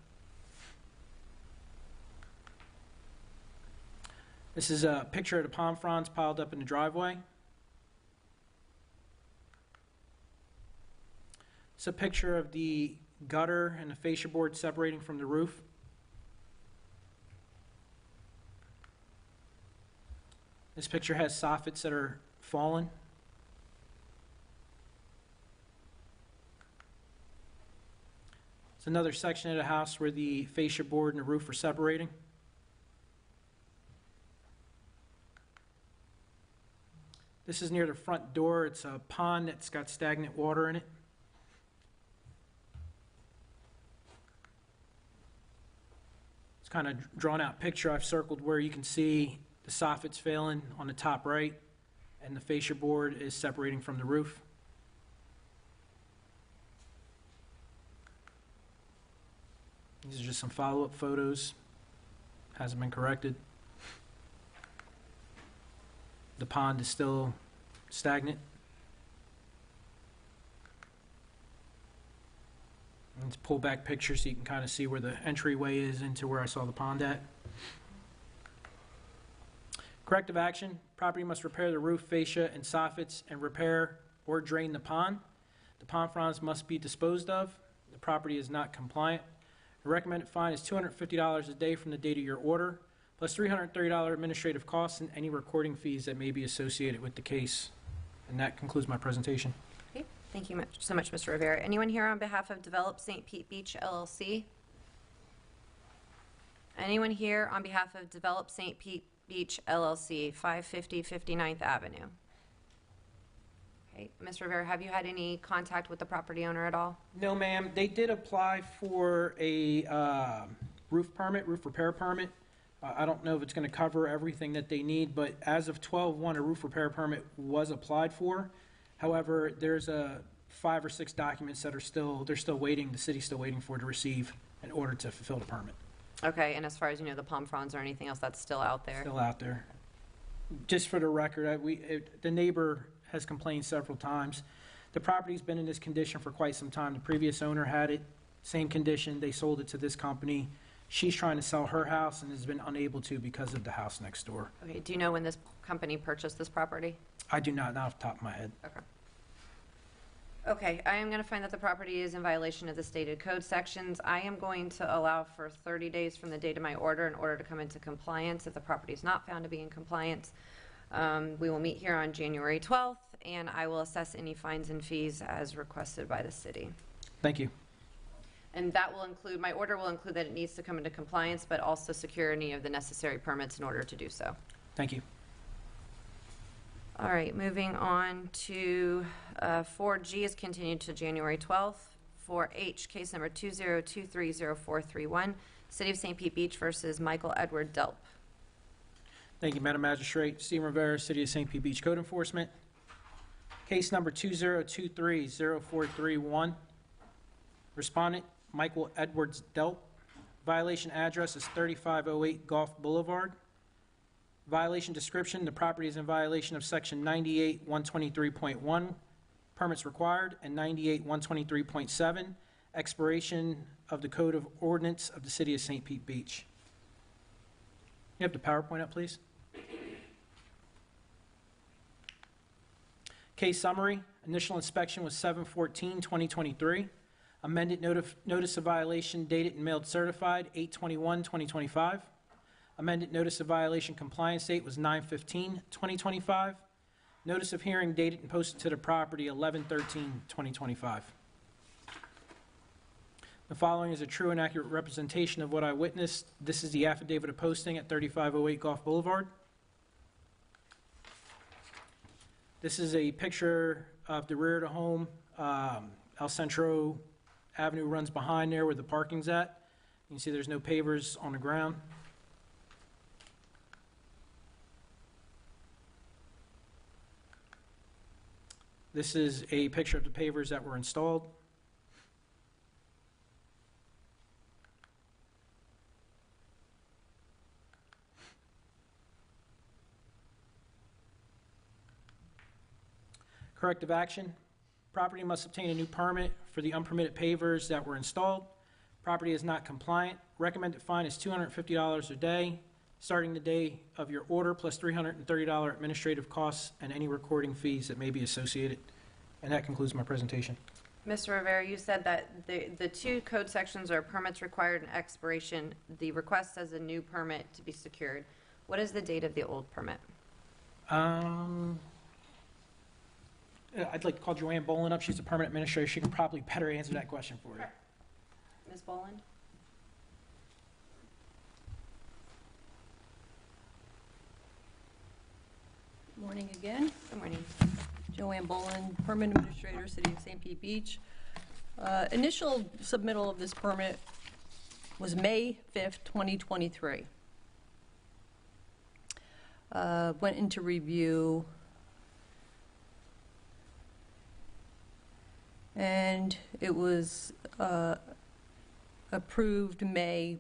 H: This is a picture of the palm fronds piled up in the driveway. It's a picture of the gutter and the fascia board separating from the roof. This picture has soffits that are fallen. It's another section of the house where the fascia board and the roof are separating. This is near the front door. It's a pond that's got stagnant water in it. It's kind of drawn out picture. I've circled where you can see the soffits failing on the top right, and the fascia board is separating from the roof. These are just some follow-up photos. Hasn't been corrected. The pond is still stagnant. Let's pull back pictures so you can kind of see where the entryway is into where I saw the pond at. Corrective action: property must repair the roof fascia and soffits and repair or drain the pond. The pond fronds must be disposed of. The property is not compliant. The recommended fine is $250 a day from the date of your order, plus $330 administrative costs and any recording fees that may be associated with the case. And that concludes my presentation.
A: Okay, thank you so much, Mr. Rivera. Anyone here on behalf of Develop St. Pete Beach LLC? Anyone here on behalf of Develop St. Pete Beach LLC, 550 59th Avenue? Okay, Mr. Rivera, have you had any contact with the property owner at all?
H: No, ma'am. They did apply for a roof repair permit. I don't know if it's going to cover everything that they need, but as of 12/1, a roof repair permit was applied for. However, there's 5 or 6 documents that they're still waiting, the city's still waiting for to receive in order to fulfill the permit.
A: Okay, and as far as you know, the palm fronds or anything else that's still out there?
H: Still out there. Just for the record, the neighbor has complained several times. The property's been in this condition for quite some time. The previous owner had it, same condition. They sold it to this company. She's trying to sell her house and has been unable to because of the house next door.
A: Okay, do you know when this company purchased this property?
H: I do not off the top of my head.
A: Okay. Okay, I am going to find that the property is in violation of the stated code sections. I am going to allow for 30 days from the date of my order in order to come into compliance. If the property is not found to be in compliance, we will meet here on January 12th, and I will assess any fines and fees as requested by the city.
H: Thank you.
A: And that will include, my order will include that it needs to come into compliance, but also secure any of the necessary permits in order to do so.
H: Thank you.
A: All right, moving on to 4G is continued to January 12th. 4H, case number 20230431, City of St. Pete Beach versus Michael Edward Delp.
H: Thank you, Madam Magistrate. Stephen Rivera, City of St. Pete Beach Code Enforcement. Case number 20230431. Respondent, Michael Edwards Delp. Violation address is 3508 Gulf Boulevard. Violation description, the property is in violation of Section 98-123.1, permits required, and 98-123.7, expiration of the Code of Ordinance of the City of St. Pete Beach. You have the PowerPoint up, please. Case summary, initial inspection was 7/14/2023. Amended notice of violation dated and mailed certified 8/21/2025. Amended notice of violation compliance date was 9/15/2025. Notice of hearing dated and posted to the property 11/13/2025. The following is a true and accurate representation of what I witnessed. This is the affidavit of posting at 3508 Gulf Boulevard. This is a picture of the rear of the home. El Centro Avenue runs behind there where the parking's at. You can see there's no pavers on the ground. This is a picture of the pavers that were installed. Corrective action. Property must obtain a new permit for the unpermitted pavers that were installed. Property is not compliant. Recommended fine is $250 a day, starting the day of your order, plus $330 administrative costs and any recording fees that may be associated. And that concludes my presentation.
A: Mr. Rivera, you said that the two code sections are permits required and expiration. The request says a new permit to be secured. What is the date of the old permit?
H: I'd like to call Joanne Boland up. She's the permanent administrator. She can probably better answer that question for you.
A: Ms. Boland?
D: Morning again.
A: Good morning.
D: Joanne Boland, Permanent Administrator, City of St. Pete Beach. Initial submittal of this permit was May 5th, 2023. Went into review, and it was approved May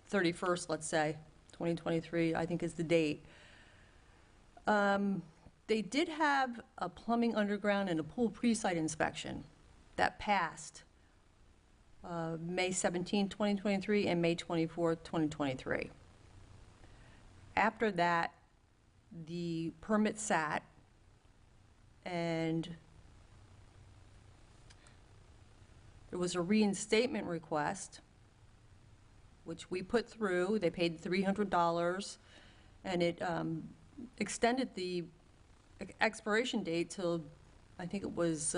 D: 31st, let's say, 2023, I think is the date. They did have a plumbing underground and a pool pre-site inspection that passed May 17, 2023 and May 24, 2023. After that, the permit sat, and there was a reinstatement request, which we put through. They paid $300, and it extended the expiration date till, I think it was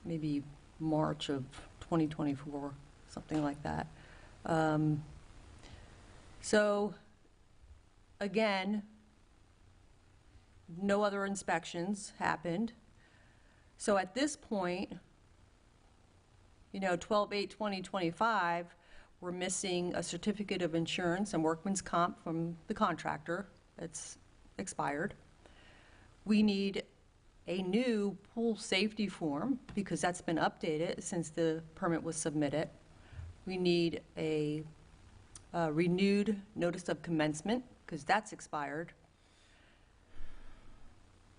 D: maybe March of 2024, something like that. So, again, no other inspections happened. So at this point, you know, 12/8/2025, we're missing a certificate of insurance and workman's comp from the contractor that's expired. We need a new pool safety form because that's been updated since the permit was submitted. We need a renewed notice of commencement, because that's expired.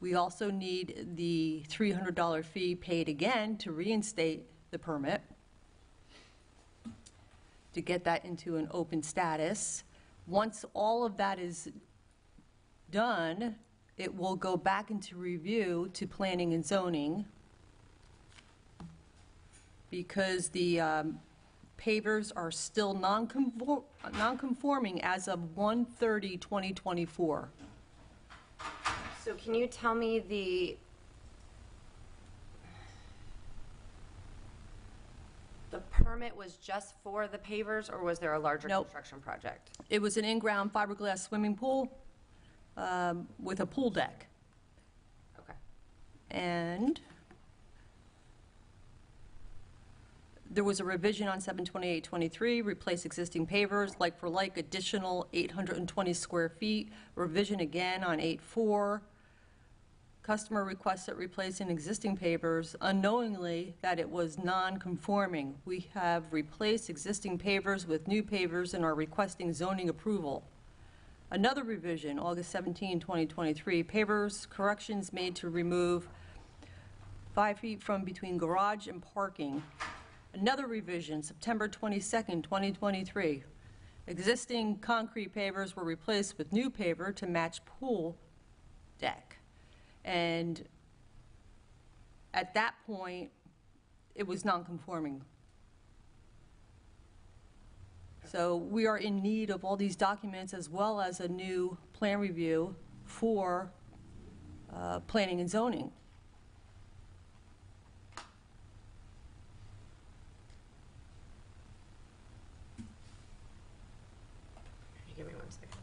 D: We also need the $300 fee paid again to reinstate the permit, to get that into an open status. Once all of that is done, it will go back into review to planning and zoning, because the pavers are still non-conforming as of 1/30/2024.
A: So can you tell me the permit was just for the pavers, or was there a larger
D: Nope.
A: construction project?
D: It was an in-ground fiberglass swimming pool with a pool deck.
A: Okay.
D: And there was a revision on 7/28/23, replace existing pavers, like for like, additional 820 square feet. Revision again on 8/4. Customer requested replacing existing pavers unknowingly that it was non-conforming. We have replaced existing pavers with new pavers and are requesting zoning approval. Another revision, August 17, 2023, pavers corrections made to remove 5 feet from between garage and parking. Another revision, September 22nd, 2023. Existing concrete pavers were replaced with new paver to match pool deck. And at that point, it was non-conforming. So we are in need of all these documents, as well as a new plan review for planning and zoning.
A: Give me 1 second.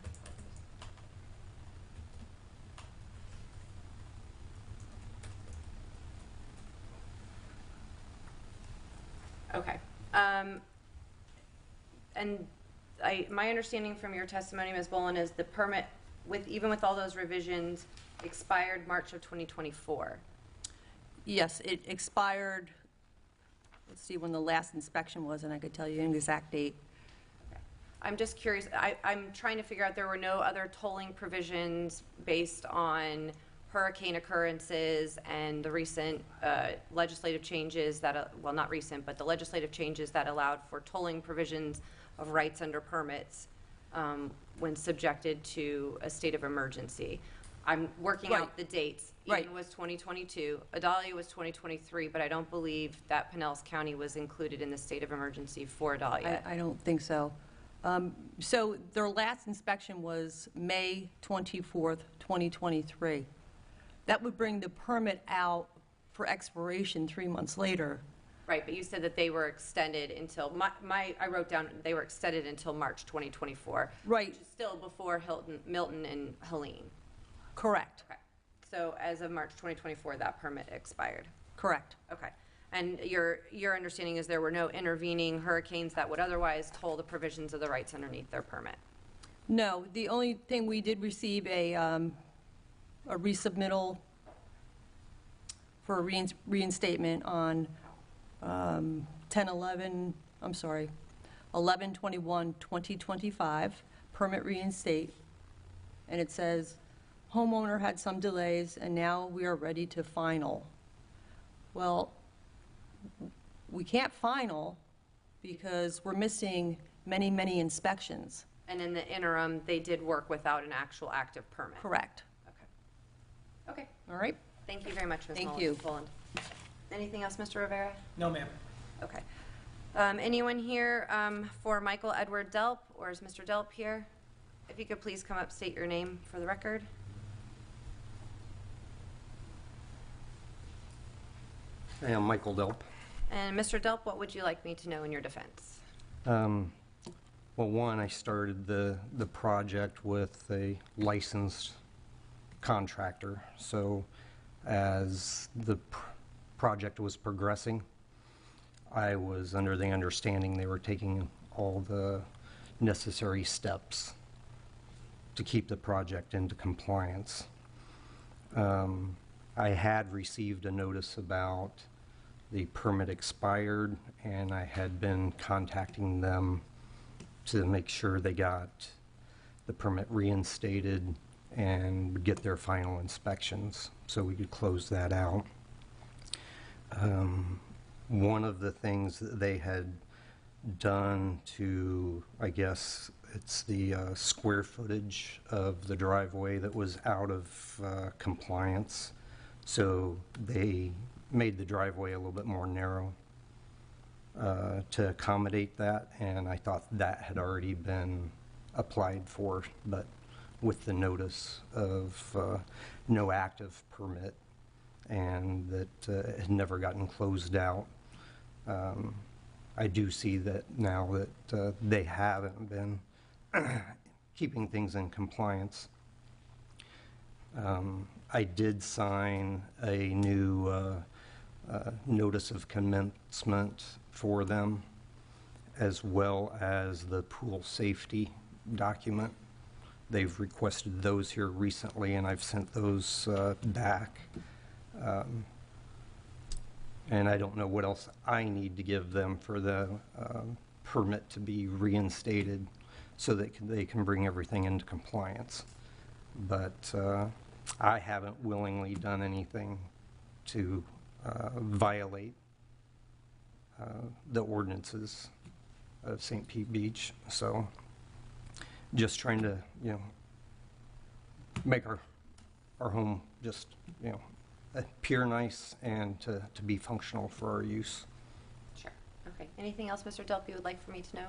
A: Okay. And my understanding from your testimony, Ms. Bolin, is the permit, even with all those revisions, expired March of 2024.
D: Yes, it expired, let's see when the last inspection was, and I could tell you an exact date.
A: I'm just curious, I'm trying to figure out, there were no other tolling provisions based on hurricane occurrences and the recent legislative changes that, well, not recent, but the legislative changes that allowed for tolling provisions of rights under permits when subjected to a state of emergency. I'm working
D: Right.
A: out the dates.
D: Right.
A: Eden was 2022, Adalia was 2023, but I don't believe that Pinellas County was included in the state of emergency for Adalia.
D: I don't think so. So their last inspection was May 24th, 2023. That would bring the permit out for expiration 3 months later.
A: Right, but you said that they were extended until, I wrote down, they were extended until March 2024.
D: Right.
A: Which is still before Milton and Helene.
D: Correct,
A: Okay. So as of March 2024, that permit expired.
D: correct.
A: Okay. And your understanding is there were no intervening hurricanes that would otherwise toll the provisions of the rights underneath their permit?
D: No, the only thing, we did receive a resubmittal for a reinstatement on 11/21/2025, permit reinstate, and it says, homeowner had some delays, and now we are ready to final. Well, we can't final because we're missing many, many inspections.
A: And in the interim, they did work without an actual active permit?
D: Correct.
A: Okay. Okay.
D: All right?
A: Thank you very much, Ms.
D: Thank
A: Mullen-
D: you.
A: Boland. Anything else, Mr. Rivera?
H: No, ma'am.
A: Okay. Anyone here for Michael Edward Delp, or is Mr. Delp here? If you could please come up, state your name for the record.
I: I am Michael Delp.
A: And Mr. Delp, what would you like me to know in your defense?
I: Well, one, I started the project with a licensed contractor. So as the project was progressing, I was under the understanding they were taking all the necessary steps to keep the project into compliance. I had received a notice about the permit expired, and I had been contacting them to make sure they got the permit reinstated and would get their final inspections so we could close that out. One of the things that they had done to, I guess it's the square footage of the driveway that was out of compliance. So they made the driveway a little bit more narrow to accommodate that, and I thought that had already been applied for, but with the notice of no active permit and that it had never gotten closed out. I do see that now that they haven't been keeping things in compliance. I did sign a new notice of commencement for them, as well as the pool safety document. They've requested those here recently, and I've sent those back. And I don't know what else I need to give them for the permit to be reinstated so that they can bring everything into compliance. But I haven't willingly done anything to violate the ordinances of St. Pete Beach. So just trying to, make our home just, appear nice and to be functional for our use.
A: Sure. Okay. Anything else, Mr. Delp, you would like for me to know?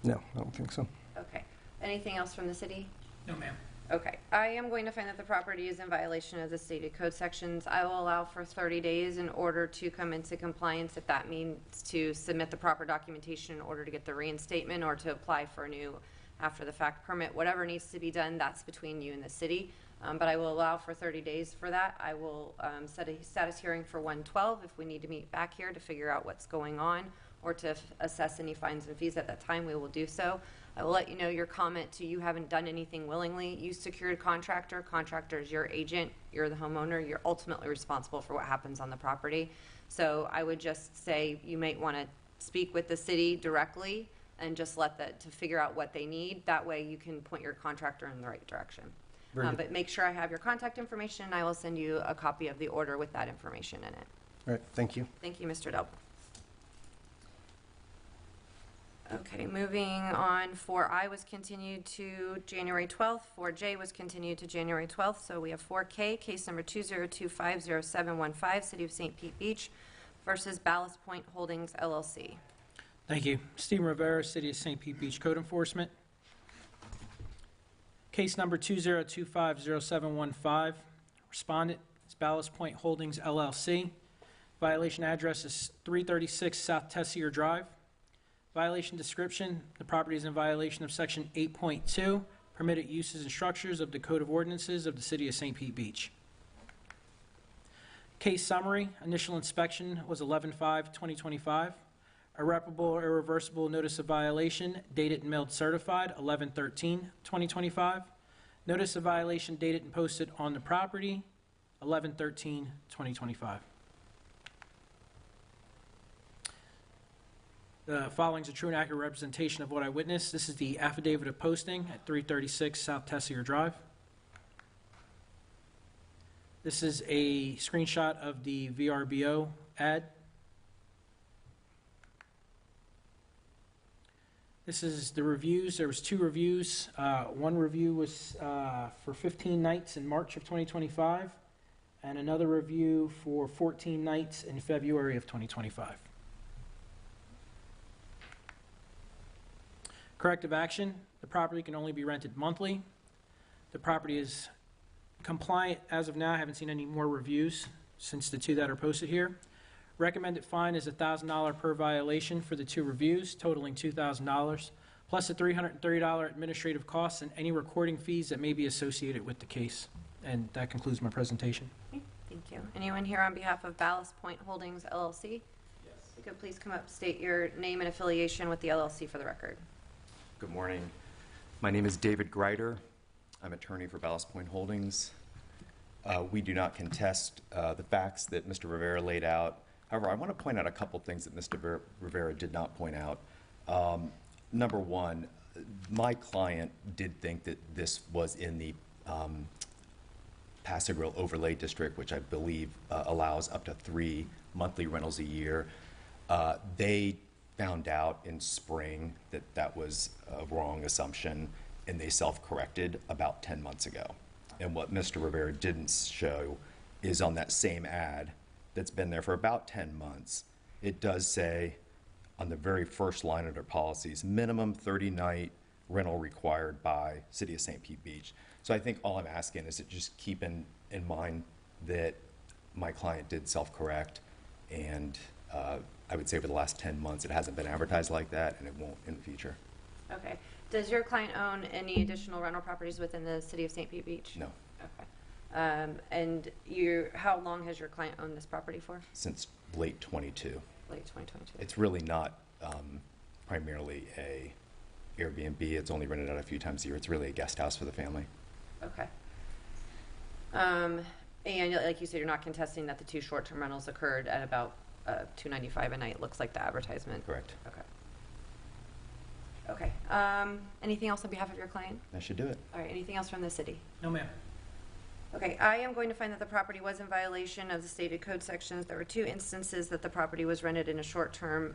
I: No, I don't think so.
A: Okay. Anything else from the city?
H: No, ma'am.
A: Okay. I am going to find that the property is in violation of the stated code sections. I will allow for 30 days in order to come into compliance, if that means to submit the proper documentation in order to get the reinstatement or to apply for a new after-the-fact permit. Whatever needs to be done, that's between you and the city. But I will allow for 30 days for that. I will set a status hearing for 1/12 if we need to meet back here to figure out what's going on or to assess any fines and fees at that time. We will do so. I will let you know your comment to you haven't done anything willingly. You secured contractor. Contractor is your agent. You're the homeowner. You're ultimately responsible for what happens on the property. So I would just say you might want to speak with the city directly and just to figure out what they need. That way you can point your contractor in the right direction. But make sure I have your contact information, and I will send you a copy of the order with that information in it.
I: All right, thank you.
A: Thank you, Mr. Delp. Okay, moving on, 4I was continued to January 12th, 4J was continued to January 12th, so we have 4K, case number 202500715, City of St. Pete Beach versus Ballast Point Holdings, LLC.
H: Thank you. Stephen Rivera, City of St. Pete Beach Code Enforcement. Case number 202500715. Respondent is Ballast Point Holdings, LLC. Violation address is 336 South Tessier Drive. Violation description, the property is in violation of Section 8.2, permitted uses and structures of the Code of Ordinances of the City of St. Pete Beach. Case summary, initial inspection was 11/5/2025. Irreparable or irreversible notice of violation dated and mailed certified 11/13/2025. Notice of violation dated and posted on the property 11/13/2025. The following is a true and accurate representation of what I witnessed. This is the affidavit of posting at 336 South Tessier Drive. This is a screenshot of the VRBO ad. This is the reviews. There was 2 reviews. One review was for 15 nights in March of 2025, and another review for 14 nights in February of 2025. Corrective action. The property can only be rented monthly. The property is compliant as of now. I haven't seen any more reviews since the 2 that are posted here. Recommended fine is $1,000 per violation for the 2 reviews, totaling $2,000, plus a $330 administrative costs and any recording fees that may be associated with the case. And that concludes my presentation.
A: Okay, thank you. Anyone here on behalf of Ballast Point Holdings, LLC? Yes. You could please come up, state your name and affiliation with the LLC for the record.
J: Good morning. My name is David Greider. I'm attorney for Ballast Point Holdings. We do not contest the facts that Mr. Rivera laid out. However, I want to point out a couple things that Mr. Rivera did not point out. Number one, my client did think that this was in the Paso Grill Overlay District, which I believe allows up to 3 monthly rentals a year. They found out in spring that that was a wrong assumption, and they self-corrected about 10 months ago. And what Mr. Rivera didn't show is on that same ad that's been there for about 10 months, it does say on the very first line of their policies, minimum 30-night rental required by City of St. Pete Beach. So I think all I'm asking is to just keep in mind that my client did self-correct, and I would say over the last 10 months, it hasn't been advertised like that, and it won't in the future.
A: Okay. Does your client own any additional rental properties within the city of St. Pete Beach?
J: No,
A: And how long has your client owned this property for?
J: since late '22.
A: Late 2022.
J: It's really not primarily a Airbnb. It's only rented out a few times a year. It's really a guest house for the family.
A: Okay. And like you said, you're not contesting that the 2 short-term rentals occurred at about $295 a night, looks like the advertisement.
J: Correct.
A: Okay. Anything else on behalf of your client?
J: That should do it.
A: All right, anything else from the city?
H: No, ma'am.
A: Okay, I am going to find that the property was in violation of the stated code sections. There were 2 instances that the property was rented in a short-term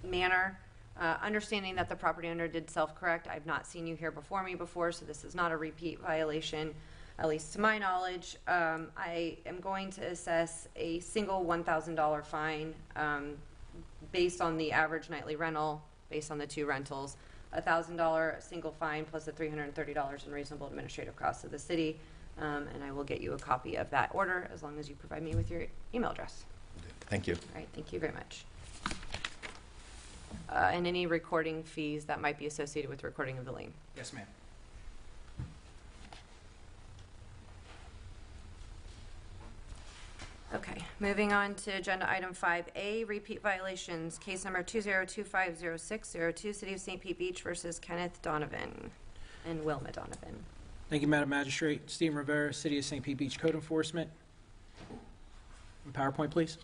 A: manner. Understanding that the property owner did self-correct, I've not seen you here before me before, so this is not a repeat violation, at least to my knowledge. I am going to assess a single $1,000 fine based on the average nightly rental, based on the 2 rentals, $1,000 single fine plus the $330 in reasonable administrative costs of the city. And I will get you a copy of that order as long as you provide me with your email address.
J: Thank you.
A: All right, thank you very much. And any recording fees that might be associated with recording of the lien.
H: Yes, ma'am.
A: Okay, moving on to agenda item 5A, repeat violations, case number 202550602, City of St. Pete Beach versus Kenneth Donovan and Wilma Donovan.
H: Thank you, Madam Magistrate. Stephen Rivera, City of St. Pete Beach Code Enforcement. PowerPoint, please.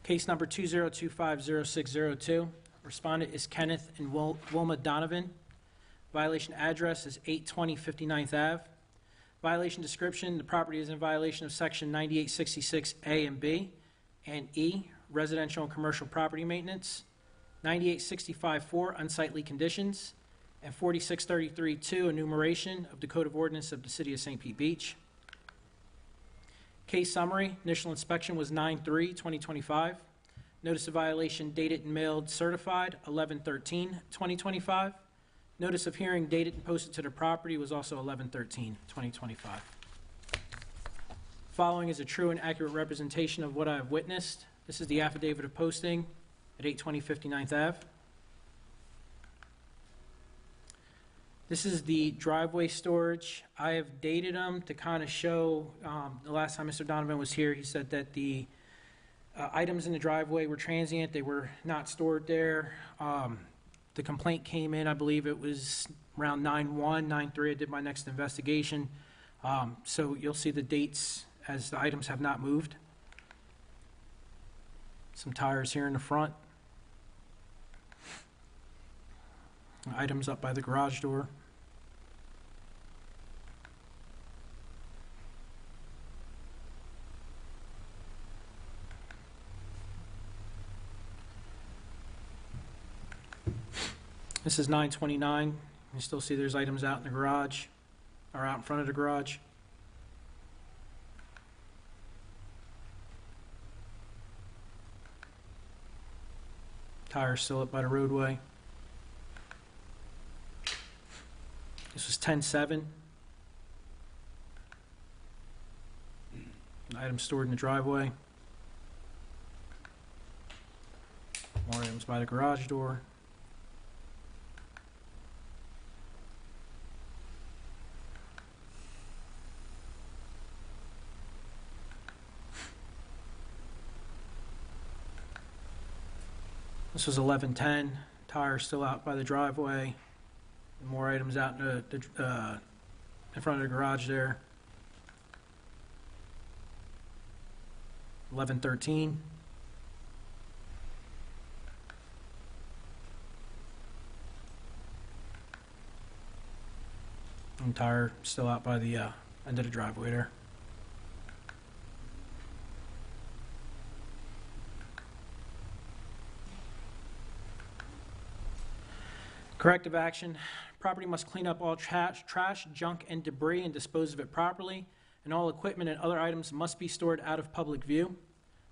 H: Case number 202550602. Respondent is Kenneth and Wilma Donovan. Violation address is 820 59th Ave. Violation description, the property is in violation of Section 9866A and B and E, residential and commercial property maintenance, 9865-4, unsightly conditions, and 4633-2, enumeration of the Code of Ordinance of the City of St. Pete Beach. Case summary, initial inspection was 9/3/2025. Notice of violation dated and mailed certified 11/13/2025. Notice of hearing dated and posted to the property was also 11/13/2025. Following is a true and accurate representation of what I have witnessed. This is the affidavit of posting at 820 59th Ave. This is the driveway storage. I have dated them to kind of show, the last time Mr. Donovan was here, he said that the items in the driveway were transient. They were not stored there. The complaint came in, I believe it was around 9/1, 9/3. I did my next investigation. So you'll see the dates as the items have not moved. Some tires here in the front. Items up by the garage door. This is 929. You still see there's items out in the garage, or out in front of the garage. Tires still up by the roadway. This was 10/7. Items stored in the driveway. More items by the garage door. This was 11/10. Tires still out by the driveway. More items out in front of the garage there. 1113. Tire still out by the end of the driveway there. Corrective action, property must clean up all trash, junk, and debris and dispose of it properly, and all equipment and other items must be stored out of public view.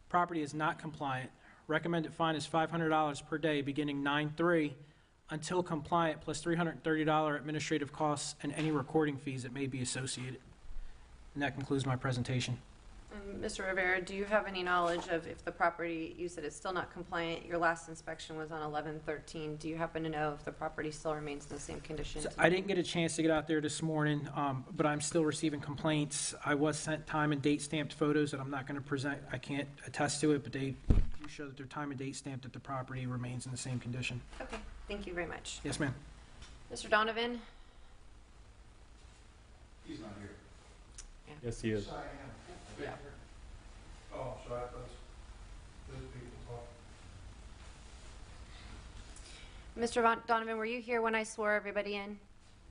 H: Property is not compliant. Recommended fine is $500 per day beginning 9/3 until compliant, plus $330 administrative costs and any recording fees that may be associated. And that concludes my presentation.
A: Mr. Rivera, do you have any knowledge of if the property, you said it's still not compliant, your last inspection was on 11/13. Do you happen to know if the property still remains in the same condition?
H: So I didn't get a chance to get out there this morning, but I'm still receiving complaints. I was sent time and date stamped photos that I'm not going to present. I can't attest to it, but they do show that they're time and date stamped that the property remains in the same condition.
A: Okay, thank you very much.
H: Yes, ma'am.
A: Mr. Donovan?
K: He's not here.
B: Yes, he is.
A: Yeah.
K: Oh, so I thought those people talk.
A: Mr. Donovan, were you here when I swore everybody in?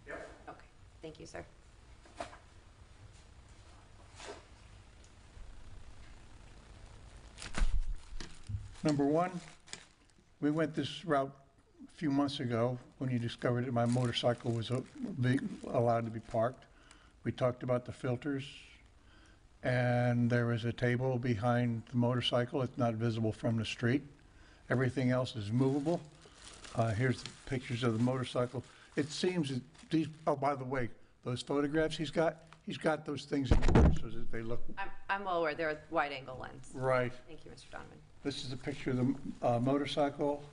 K: Yep.
A: Okay, thank you, sir.
K: Number one, we went this route a few months ago when you discovered that my motorcycle was allowed to be parked. We talked about the filters, and there was a table behind the motorcycle. It's not visible from the street. Everything else is movable. Here's the pictures of the motorcycle. It seems that these, oh, by the way, those photographs he's got those things in order so that they look
A: I'm well aware they're a wide-angle lens.
K: right.
A: Thank you, Mr. Donovan.
K: This is a picture of the motorcycle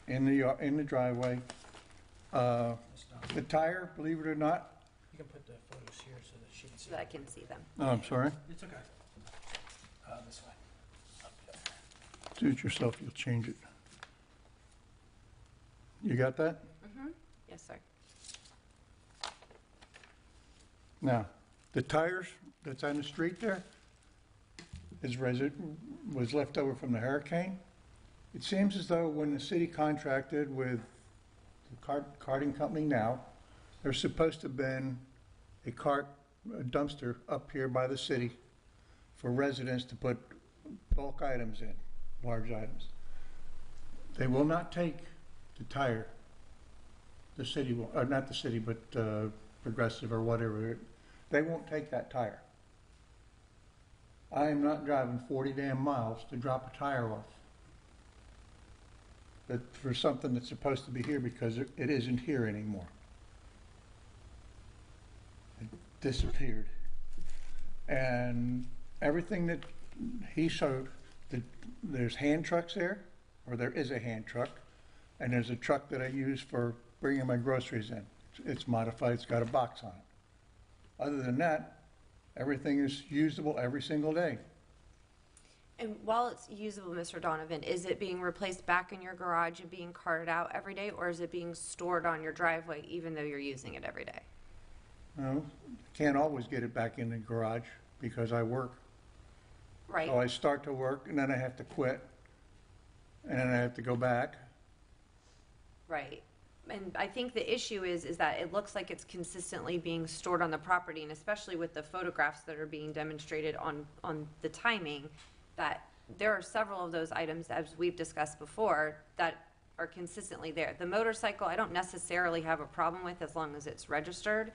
K: in the driveway. The tire, believe it or not,
H: You can put the photos here so that she can see.
A: So that I can see them.
K: oh, I'm sorry,
H: It's okay. This way.
K: do it yourself, you'll change it. You got that?
A: Mm-hmm. Yes, sir.
K: Now, the tires that's on the street there was left over from the hurricane. It seems as though when the city contracted with the carting company now, there's supposed to have been a dumpster up here by the city for residents to put bulk items in, large items. They will not take the tire. The city will, or not the city, but Progressive or whatever. They won't take that tire. I am not driving 40 damn miles to drop a tire off. But for something that's supposed to be here because it isn't here anymore. It disappeared. And everything that he showed, that there's hand trucks there, or there is a hand truck, and there's a truck that I use for bringing my groceries in. It's modified, it's got a box on it. Other than that, everything is usable every single day.
A: And while it's usable, Mr. Donovan, is it being replaced back in your garage and being carted out every day, or is it being stored on your driveway even though you're using it every day?
K: No, can't always get it back in the garage because I work.
A: Right.
K: So I start to work and then I have to quit, and then I have to go back.
A: Right. And I think the issue is that it looks like it's consistently being stored on the property, and especially with the photographs that are being demonstrated on the timing, that there are several of those items, as we've discussed before, that are consistently there. The motorcycle, I don't necessarily have a problem with as long as it's registered.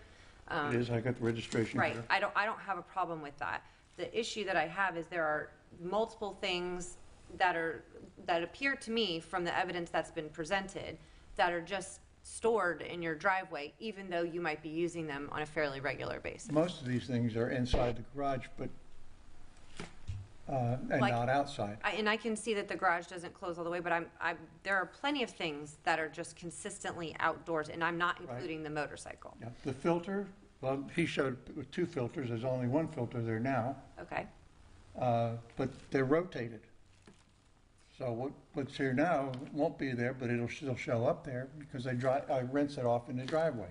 K: It is, I got the registration
A: Right.
K: here.
A: I don't have a problem with that. The issue that I have is there are multiple things that appear to me from the evidence that's been presented that are just stored in your driveway, even though you might be using them on a fairly regular basis.
K: Most of these things are inside the garage, but, and
A: Like-
K: not outside.
A: And I can see that the garage doesn't close all the way, but there are plenty of things that are just consistently outdoors, and I'm not including the motorcycle.
K: Yeah, the filter, well, he showed with two filters, there's only one filter there now,
A: Okay.
K: but they're rotated. So what's here now won't be there, but it'll still show up there because I rinse it off in the driveway.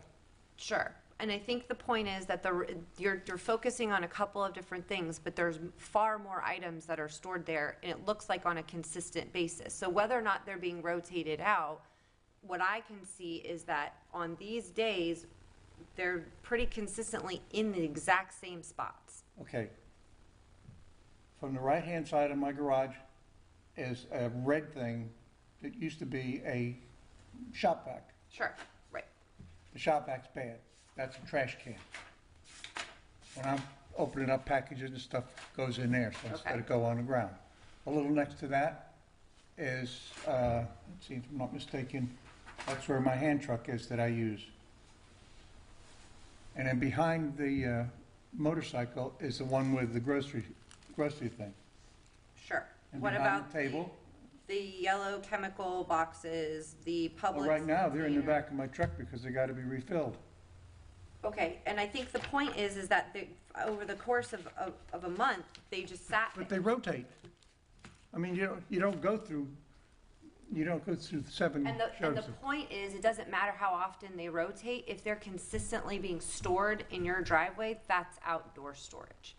A: Sure. And I think the point is that you're focusing on a couple of different things, but there's far more items that are stored there, and it looks like on a consistent basis. So whether or not they're being rotated out, what I can see is that on these days, they're pretty consistently in the exact same spots.
K: Okay. From the right-hand side of my garage is a red thing that used to be a shop vac.
A: Sure, right.
K: The shop vac's bad. That's a trash can. When I'm opening up packages and stuff goes in there, so instead
A: Okay.
K: of go on the ground. A little next to that is, let's see if I'm not mistaken, that's where my hand truck is that I use. And then behind the motorcycle is the one with the grocery thing.
A: Sure.
K: And
A: What
K: behind
A: about
K: the table?
A: the yellow chemical boxes, the
K: Well,
A: public?
K: right now, they're in the
A: container?
K: back of my truck because they gotta be refilled.
A: Okay, and I think the point is that over the course of a month, they just sat
K: But
A: there.
K: they rotate. I mean, you don't go through the 7
A: And the
K: shows.
A: point is, it doesn't matter how often they rotate, if they're consistently being stored in your driveway, that's outdoor storage.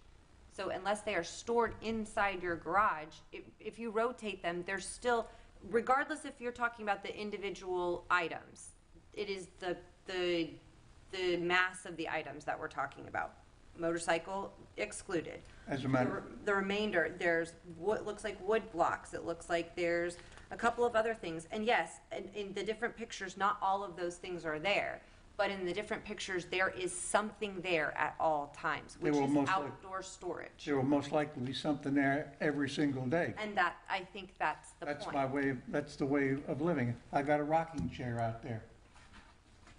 A: So unless they are stored inside your garage, if you rotate them, they're still, regardless if you're talking about the individual items, it is the mass of the items that we're talking about. Motorcycle excluded.
K: As a matter,
A: The remainder, there's what looks like wood blocks, it looks like there's a couple of other things. And yes, in the different pictures, not all of those things are there, but in the different pictures, there is something there at all times,
K: They
A: which
K: will
A: is
K: most likely-
A: outdoor storage.
K: there will most likely be something there every single day.
A: And that, I think that's the
K: That's
A: point.
K: that's the way of living. I got a rocking chair out there.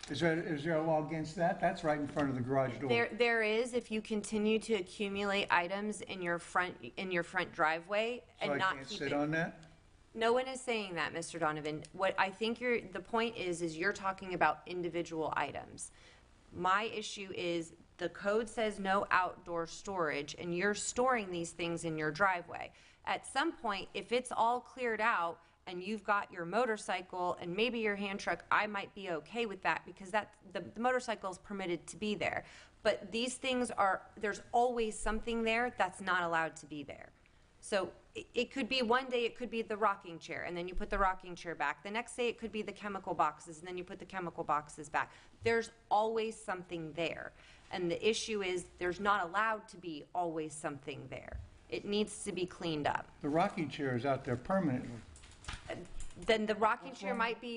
K: Is there a law against that? That's right in front of the garage door.
A: There is, if you continue to accumulate items in your front driveway
K: So
A: and
K: I
A: not
K: can't
A: keep
K: sit
A: it.
K: on that?
A: No one is saying that, Mr. Donovan. What I think the point is you're talking about individual items. My issue is the code says no outdoor storage, and you're storing these things in your driveway. At some point, if it's all cleared out and you've got your motorcycle and maybe your hand truck, I might be okay with that because the motorcycle is permitted to be there. But these things there's always something there that's not allowed to be there. So it could be one day, it could be the rocking chair, and then you put the rocking chair back. The next day, it could be the chemical boxes, and then you put the chemical boxes back. There's always something there. And the issue is there's not allowed to be always something there. It needs to be cleaned up.
K: The rocking chair is out there permanently.
A: Then the rocking chair might be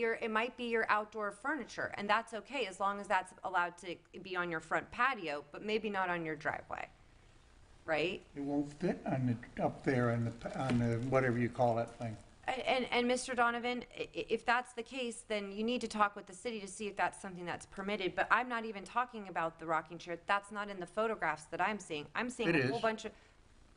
A: your outdoor furniture, and that's okay as long as that's allowed to be on your front patio, but maybe not on your driveway, right?
K: It won't fit up there on the whatever you call that thing.
A: And Mr. Donovan, if that's the case, then you need to talk with the city to see if that's something that's permitted. But I'm not even talking about the rocking chair. That's not in the photographs that I'm seeing. I'm seeing
K: It
A: a whole
K: is.
A: bunch of,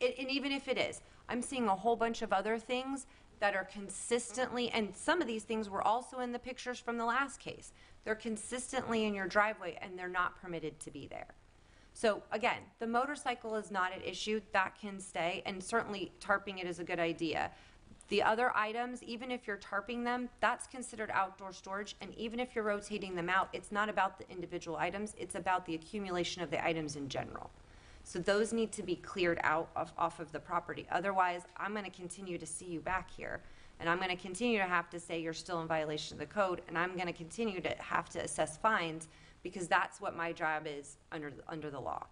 A: and even if it is, I'm seeing a whole bunch of other things that are consistently, and some of these things were also in the pictures from the last case. They're consistently in your driveway, and they're not permitted to be there. So again, the motorcycle is not an issue. That can stay, and certainly tarping it is a good idea. The other items, even if you're tarping them, that's considered outdoor storage, and even if you're rotating them out, it's not about the individual items, it's about the accumulation of the items in general. So those need to be cleared out off of the property. Otherwise, I'm gonna continue to see you back here, and I'm gonna continue to have to say you're still in violation of the code, and I'm gonna continue to have to assess fines, because that's what my job is under the law.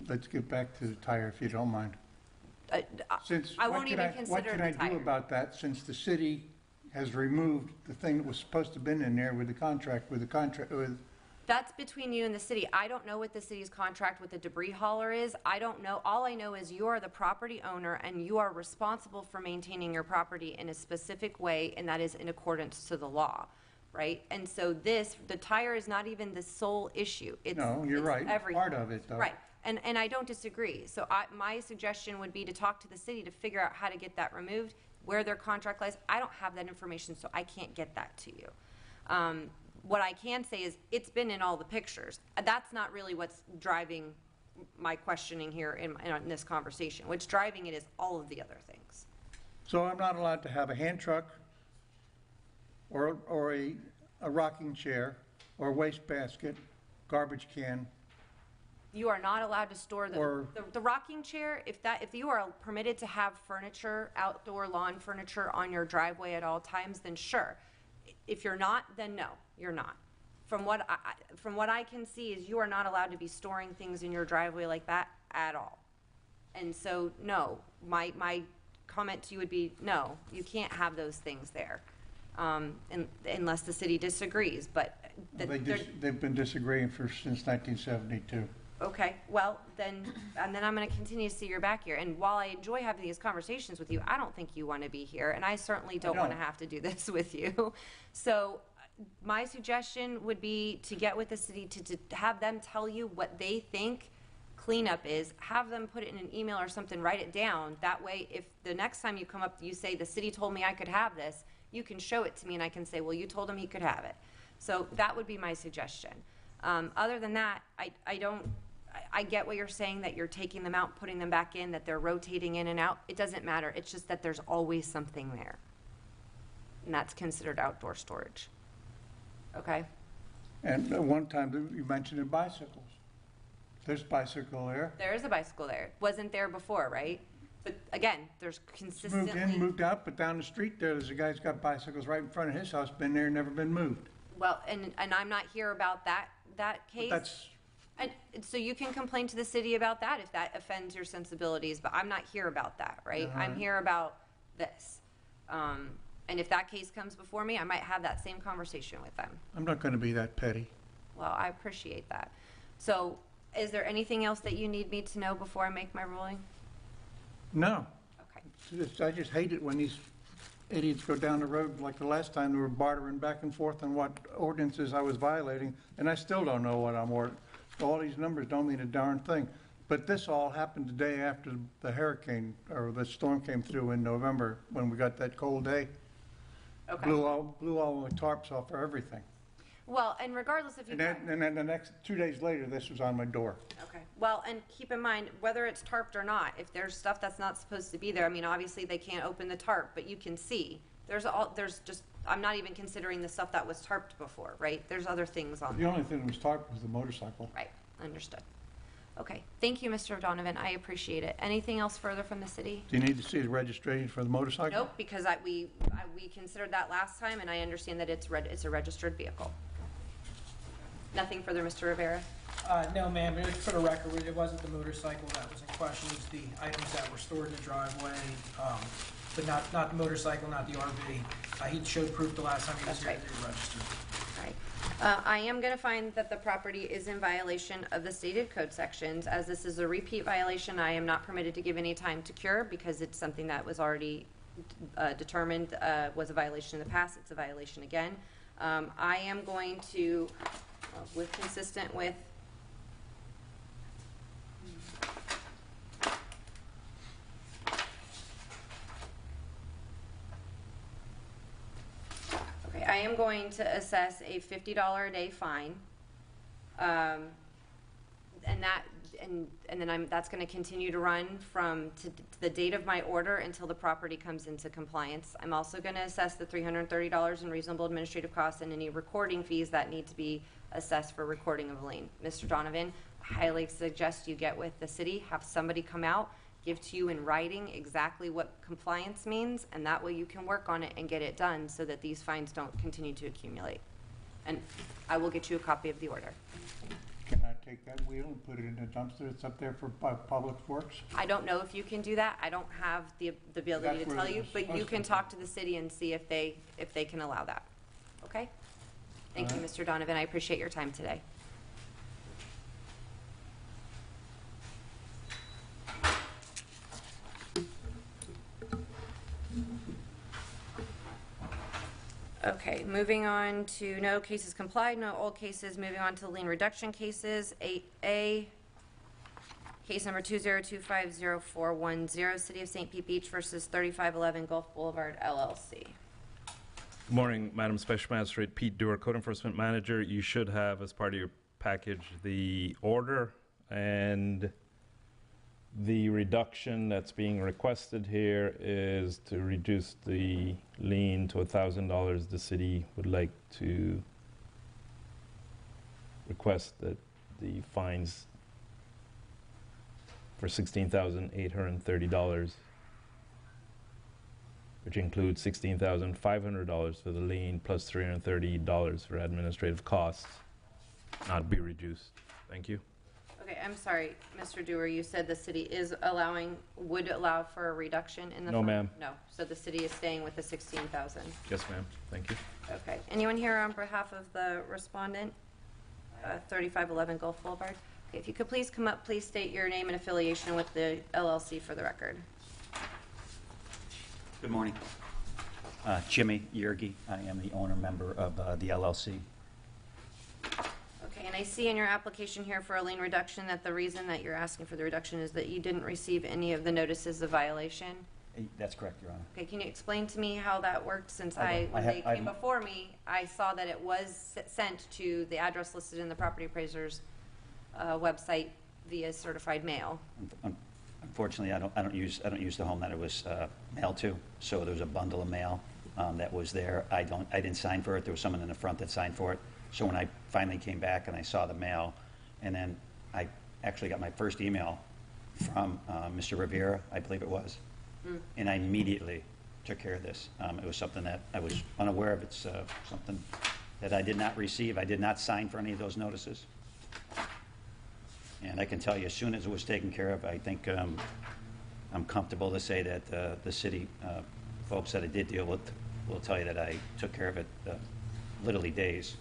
K: Let's get back to the tire if you don't mind. Since,
A: I
K: what
A: won't
K: can
A: even consider
K: What can
A: the
K: I do
A: tire.
K: about that, since the city has removed the thing that was supposed to have been in there with
A: That's between you and the city. I don't know what the city's contract with the debris hauler is. I don't know. All I know is you are the property owner and you are responsible for maintaining your property in a specific way, and that is in accordance to the law, right? And so the tire is not even the sole issue.
K: No, you're
A: it's
K: right.
A: everything.
K: Part of it, though.
A: Right. And I don't disagree. So my suggestion would be to talk to the city to figure out how to get that removed, where their contract lies. I don't have that information, so I can't get that to you. What I can say is it's been in all the pictures. That's not really what's driving my questioning here in this conversation. What's driving it is all of the other things.
K: So I'm not allowed to have a hand truck or a rocking chair or a waste basket garbage can,
A: You are not allowed to store
K: Or-
A: the rocking chair. If you are permitted to have furniture, outdoor lawn furniture on your driveway at all times, then sure. If you're not, then no, you're not. From what I can see is you are not allowed to be storing things in your driveway like that at all. And so, no, my comment to you would be, no, you can't have those things there, unless the city disagrees, but.
K: they've been disagreeing since 1972.
A: Okay, well, then I'm going to continue to see your back here. And while I enjoy having these conversations with you, I don't think you want to be here, and I certainly don't want to
K: don't.
A: have to do this with you. So my suggestion would be to get with the city, to have them tell you what they think cleanup is, have them put it in an email or something, write it down. That way, if the next time you come up, you say, the city told me I could have this, you can show it to me, and I can say, well, you told him he could have it. So that would be my suggestion. Other than that, I get what you're saying, that you're taking them out, putting them back in, that they're rotating in and out. It doesn't matter. It's just that there's always something there. And that's considered outdoor storage. Okay?
K: And at one time, you mentioned bicycles. There's bicycle there.
A: There is a bicycle there. Wasn't there before, right? But again, there's
K: It's
A: consistently.
K: moved in, moved out, but down the street there's a guy's got bicycles right in front of his house, been there, never been moved.
A: Well, and I'm not here about that
K: But
A: case.
K: that's,
A: And so you can complain to the city about that if that offends your sensibilities, but I'm not here about that, right? I'm here about this. And if that case comes before me, I might have that same conversation with them.
K: I'm not going to be that petty.
A: Well, I appreciate that. So is there anything else that you need me to know before I make my ruling?
K: No.
A: Okay.
K: I just hate it when these idiots go down the road, like the last time they were bartering back and forth on what ordinances I was violating, and I still don't know what I'm all these numbers don't mean a darn thing. But this all happened the day after the hurricane, or the storm came through in November, when we got that cold day.
A: Okay.
K: Blew all the tarps off for everything.
A: Well, and regardless if you.
K: And then the next 2 days later, this was on my door.
A: Okay, well, and keep in mind, whether it's tarped or not, if there's stuff that's not supposed to be there, I mean, obviously they can't open the tarp, but you can see. There's just, I'm not even considering the stuff that was tarped before, right? There's other things on
K: The
A: there.
K: only thing that was tarped was the motorcycle.
A: Right, understood. Okay, thank you, Mr. Donovan, I appreciate it. Anything else further from the city?
K: Do you need to see the registration for the motorcycle?
A: Nope, because we considered that last time, and I understand that it's a registered vehicle. Nothing further, Mr. Rivera?
H: No, ma'am, for the record, it wasn't the motorcycle that was in question, it was the items that were stored in the driveway, but not the motorcycle, not the RV. He showed proof the last time he was
A: That's
H: here
A: right.
H: that they were registered.
A: All right. I am going to find that the property is in violation of the stated code sections. As this is a repeat violation, I am not permitted to give any time to cure because it's something that was already determined was a violation in the past. It's a violation again. I am going to, consistent with I am going to assess a $50 a day fine. And then that's going to continue to run from to the date of my order until the property comes into compliance. I'm also going to assess the $330 in reasonable administrative costs and any recording fees that need to be assessed for recording of a lien. Mr. Donovan, I highly suggest you get with the city, have somebody come out, give to you in writing exactly what compliance means, and that way you can work on it and get it done so that these fines don't continue to accumulate. And I will get you a copy of the order.
K: Can I take that wheel and put it in the dumpster that's up there for Public Works?
A: I don't know if you can do that. I don't have the ability
K: That's
A: to
K: where
A: tell
K: it
A: you,
K: was
A: but you
K: supposed
A: can
K: to
A: talk
K: be.
A: to the city and see if they can allow that. Okay? Thank you,
K: All right.
A: Mr. Donovan. I appreciate your time today. Okay, moving on to no cases complied, no old cases. Moving on to lien reduction cases. 8A, case number 2025041, City of St. Pete Beach versus 3511 Gulf Boulevard LLC.
B: Good morning, Madam Special Magistrate Pete Dewar, Code Enforcement Manager. You should have, as part of your package, the order and the reduction that's being requested here is to reduce the lien to $1,000. The city would like to request that the fines for $16,830, which includes $16,500 for the lien plus $330 for administrative costs, not be reduced. Thank you.
A: Okay, I'm sorry, Mr. Dewar, you said the city would allow for a reduction in the
B: No,
A: fine?
B: ma'am.
A: No, so the city is staying with the 16,000.
B: Yes, ma'am. Thank you.
A: Okay, anyone here on behalf of the respondent? 3511 Gulf Boulevard? Okay, if you could please come up, please state your name and affiliation with the LLC for the record.
L: Good morning. Jimmy Yergi. I am the owner-member of the LLC.
A: Okay, and I see in your application here for a lien reduction that the reason that you're asking for the reduction is that you didn't receive any of the notices of violation.
L: That's correct, Your Honor.
A: Okay, can you explain to me how that worked, since
L: I will.
A: when they
L: I
A: came before me, I saw that it was sent to the address listed in the property appraiser's website via certified mail.
L: Unfortunately, I don't use the home that it was mailed to, so there was a bundle of mail that was there. I didn't sign for it. There was someone in the front that signed for it. So when I finally came back and I saw the mail, and then I actually got my first email from Mr. Rivera, I believe it was, and I immediately took care of this. It was something that I was unaware of. It's something that I did not receive. I did not sign for any of those notices. And I can tell you, as soon as it was taken care of, I think I'm comfortable to say that the city folks that I did deal with will tell you that I took care of it literally days.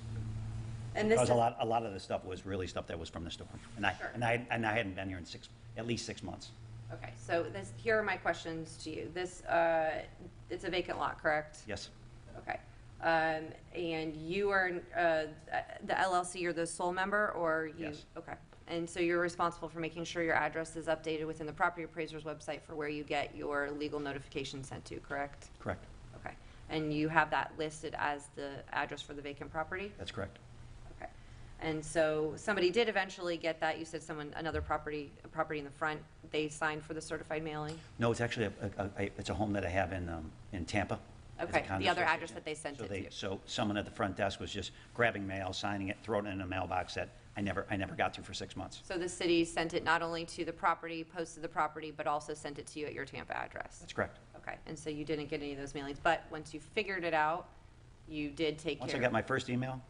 A: And this
L: Because
A: is,
L: a lot of the stuff was really stuff that was from the storm. And I hadn't been here in at least 6 months.
A: okay, so here are my questions to you. This, it's a vacant lot, correct?
L: Yes,
A: Okay. And you are, the LLC, you're the sole member, or you?
L: Yes.
A: Okay. And so you're responsible for making sure your address is updated within the property appraiser's website for where you get your legal notification sent to, correct?
L: correct.
A: Okay. And you have that listed as the address for the vacant property?
L: That's correct.
A: Okay. And so somebody did eventually get that, you said another property in the front, they signed for the certified mailing?
L: No, it's actually it's a home that I have in Tampa. It's a
A: Okay,
L: condo
A: the other
L: association.
A: address that they sent
L: So
A: it to.
L: So someone at the front desk was just grabbing mail, signing it, throwing it in a mailbox that I never got to for 6 months.
A: So the city sent it not only to the property, posted the property, but also sent it to you at your Tampa address?
L: That's correct.
A: Okay, and so you didn't get any of those mailings, but once you figured it out, you did take care
L: Once
A: of
L: I
A: it?
L: got my first email,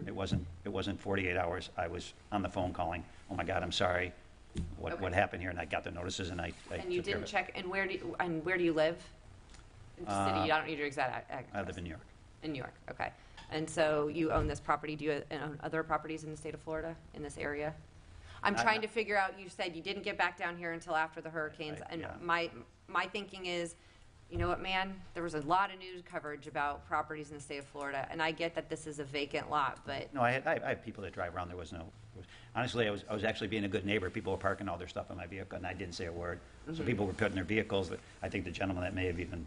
L: it wasn't 48 hours. I was on the phone calling, oh my God, I'm sorry, what
A: Okay.
L: happened here? And I got the notices and I
A: And you
L: took care of
A: didn't
L: it.
A: check, and where do you live? In the city, I don't need your exact address.
L: I live in New York.
A: In New York, okay. And so you own this property, do you own other properties in the state of Florida, in this area? I'm trying to figure out, you said you didn't get back down here until after the hurricanes,
L: Right,
A: and
L: yeah.
A: my thinking is, you know what, man, there was a lot of news coverage about properties in the state of Florida, and I get that this is a vacant lot, but,
L: No, I have people that drive around. There was no, honestly, I was actually being a good neighbor. People were parking all their stuff in my vehicle, and I didn't say a word. So people were putting their vehicles, I think the gentleman that may have even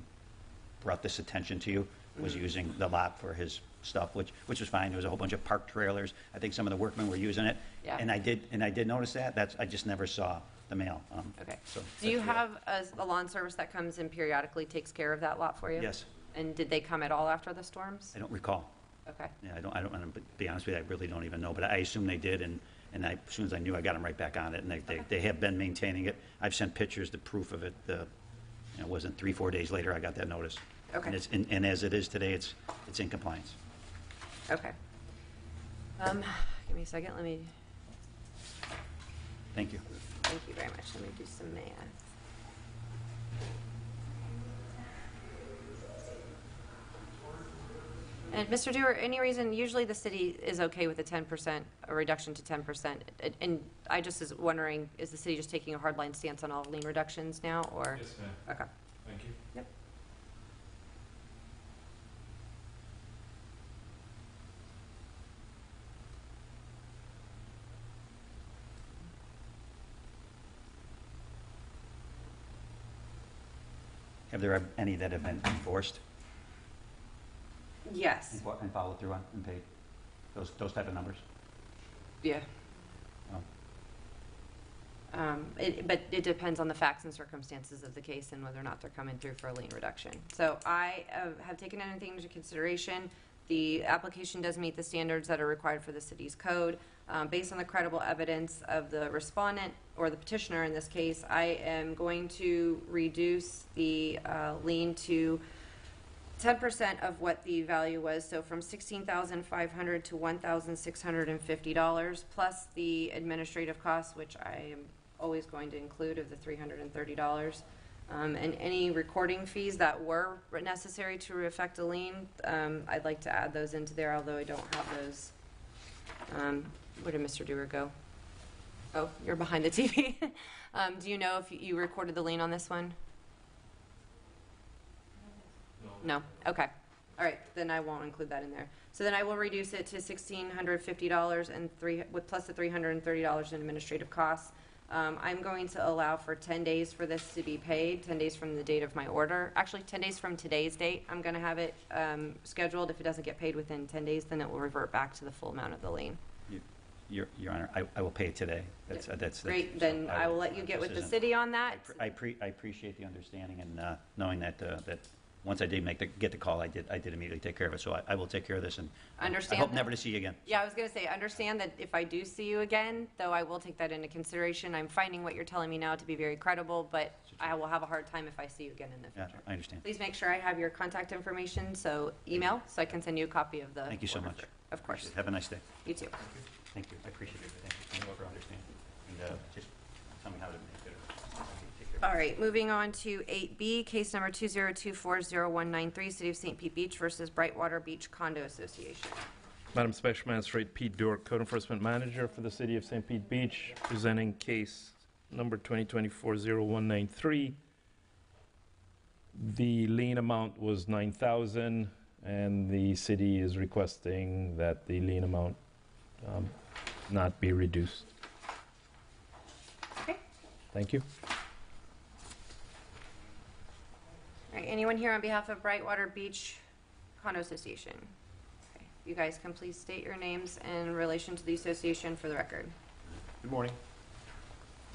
L: brought this attention to you was using the lot for his stuff, which was fine. There was a whole bunch of parked trailers. I think some of the workmen were using it.
A: Yeah.
L: And I did notice that. I just never saw the mail.
A: okay.
L: So
A: Do you
L: that's
A: have a lawn service that comes and periodically takes care of that lot for you?
L: Yes.
A: And did they come at all after the storms?
L: I don't recall.
A: Okay.
L: Yeah, I don't, to be honest with you, I really don't even know, but I assume they did, and as soon as I knew, I got them right back on it, and they have been maintaining it. I've sent pictures, the proof of it, it wasn't 3-4 days later, I got that notice.
A: Okay.
L: And as it is today, it's in compliance.
A: Okay. Give me a second, let me,
L: Thank you.
A: thank you very much, let me do some math. And Mr. Dewar, any reason, usually the city is okay with a 10%, a reduction to 10%, and I just is wondering, is the city just taking a hardline stance on all lien reductions now, or?
B: Yes, ma'am.
A: Okay.
B: Thank you.
A: Yep.
L: Have there any that have been enforced
A: Yes,
L: and followed through on and paid? Those type of numbers?
A: yeah.
L: Oh.
A: But it depends on the facts and circumstances of the case and whether or not they're coming through for a lien reduction. So I have taken anything into consideration. The application does meet the standards that are required for the city's code. Based on the credible evidence of the respondent, or the petitioner in this case, I am going to reduce the lien to 10% of what the value was, so from $16,500 to $1,650, plus the administrative costs, which I am always going to include, of the $330. And any recording fees that were necessary to effect a lien, I'd like to add those into there, although I don't have those. Where did Mr. Dewar go? Oh, you're behind the TV. Do you know if you recorded the lien on this one? No? Okay. All right, then I won't include that in there. So then I will reduce it to $1,650 and plus the $330 in administrative costs. I'm going to allow for 10 days for this to be paid, 10 days from the date of my order. Actually, 10 days from today's date, I'm going to have it scheduled. If it doesn't get paid within 10 days, then it will revert back to the full amount of the lien.
L: Your Honor, I will pay it today. That's
A: Great, then I will let you get with the city on that.
L: I appreciate the understanding and knowing that once I did get the call, I did immediately take care of it. So I will take care of this, and
A: Understand
L: I hope
A: that.
L: never to see you again.
A: Yeah, I was going to say, understand that if I do see you again, though I will take that into consideration. I'm finding what you're telling me now to be very credible, but I will have a hard time if I see you again in the
L: Yeah,
A: future.
L: I understand.
A: Please make sure I have your contact information, so email, so I can send you a copy of the.
L: Thank you so
A: order.
L: much.
A: Of course.
L: Have a nice day.
A: You too.
L: Thank you. I appreciate it. Thank you for understanding. And just tell me how to make it. Take care.
A: All right, moving on to 8B, case number 2024019, City of St. Pete Beach versus Brightwater Beach Condo Association.
B: Madam Special Magistrate Pete Dewar, Code Enforcement Manager for the City of St. Pete Beach, presenting case number 2024-0193. The lien amount was $9,000, and the city is requesting that the lien amount not be reduced.
A: Okay.
B: Thank you.
A: All right, anyone here on behalf of Brightwater Beach Condo Association? Okay. You guys can please state your names in relation to the association for the record.
M: Good morning.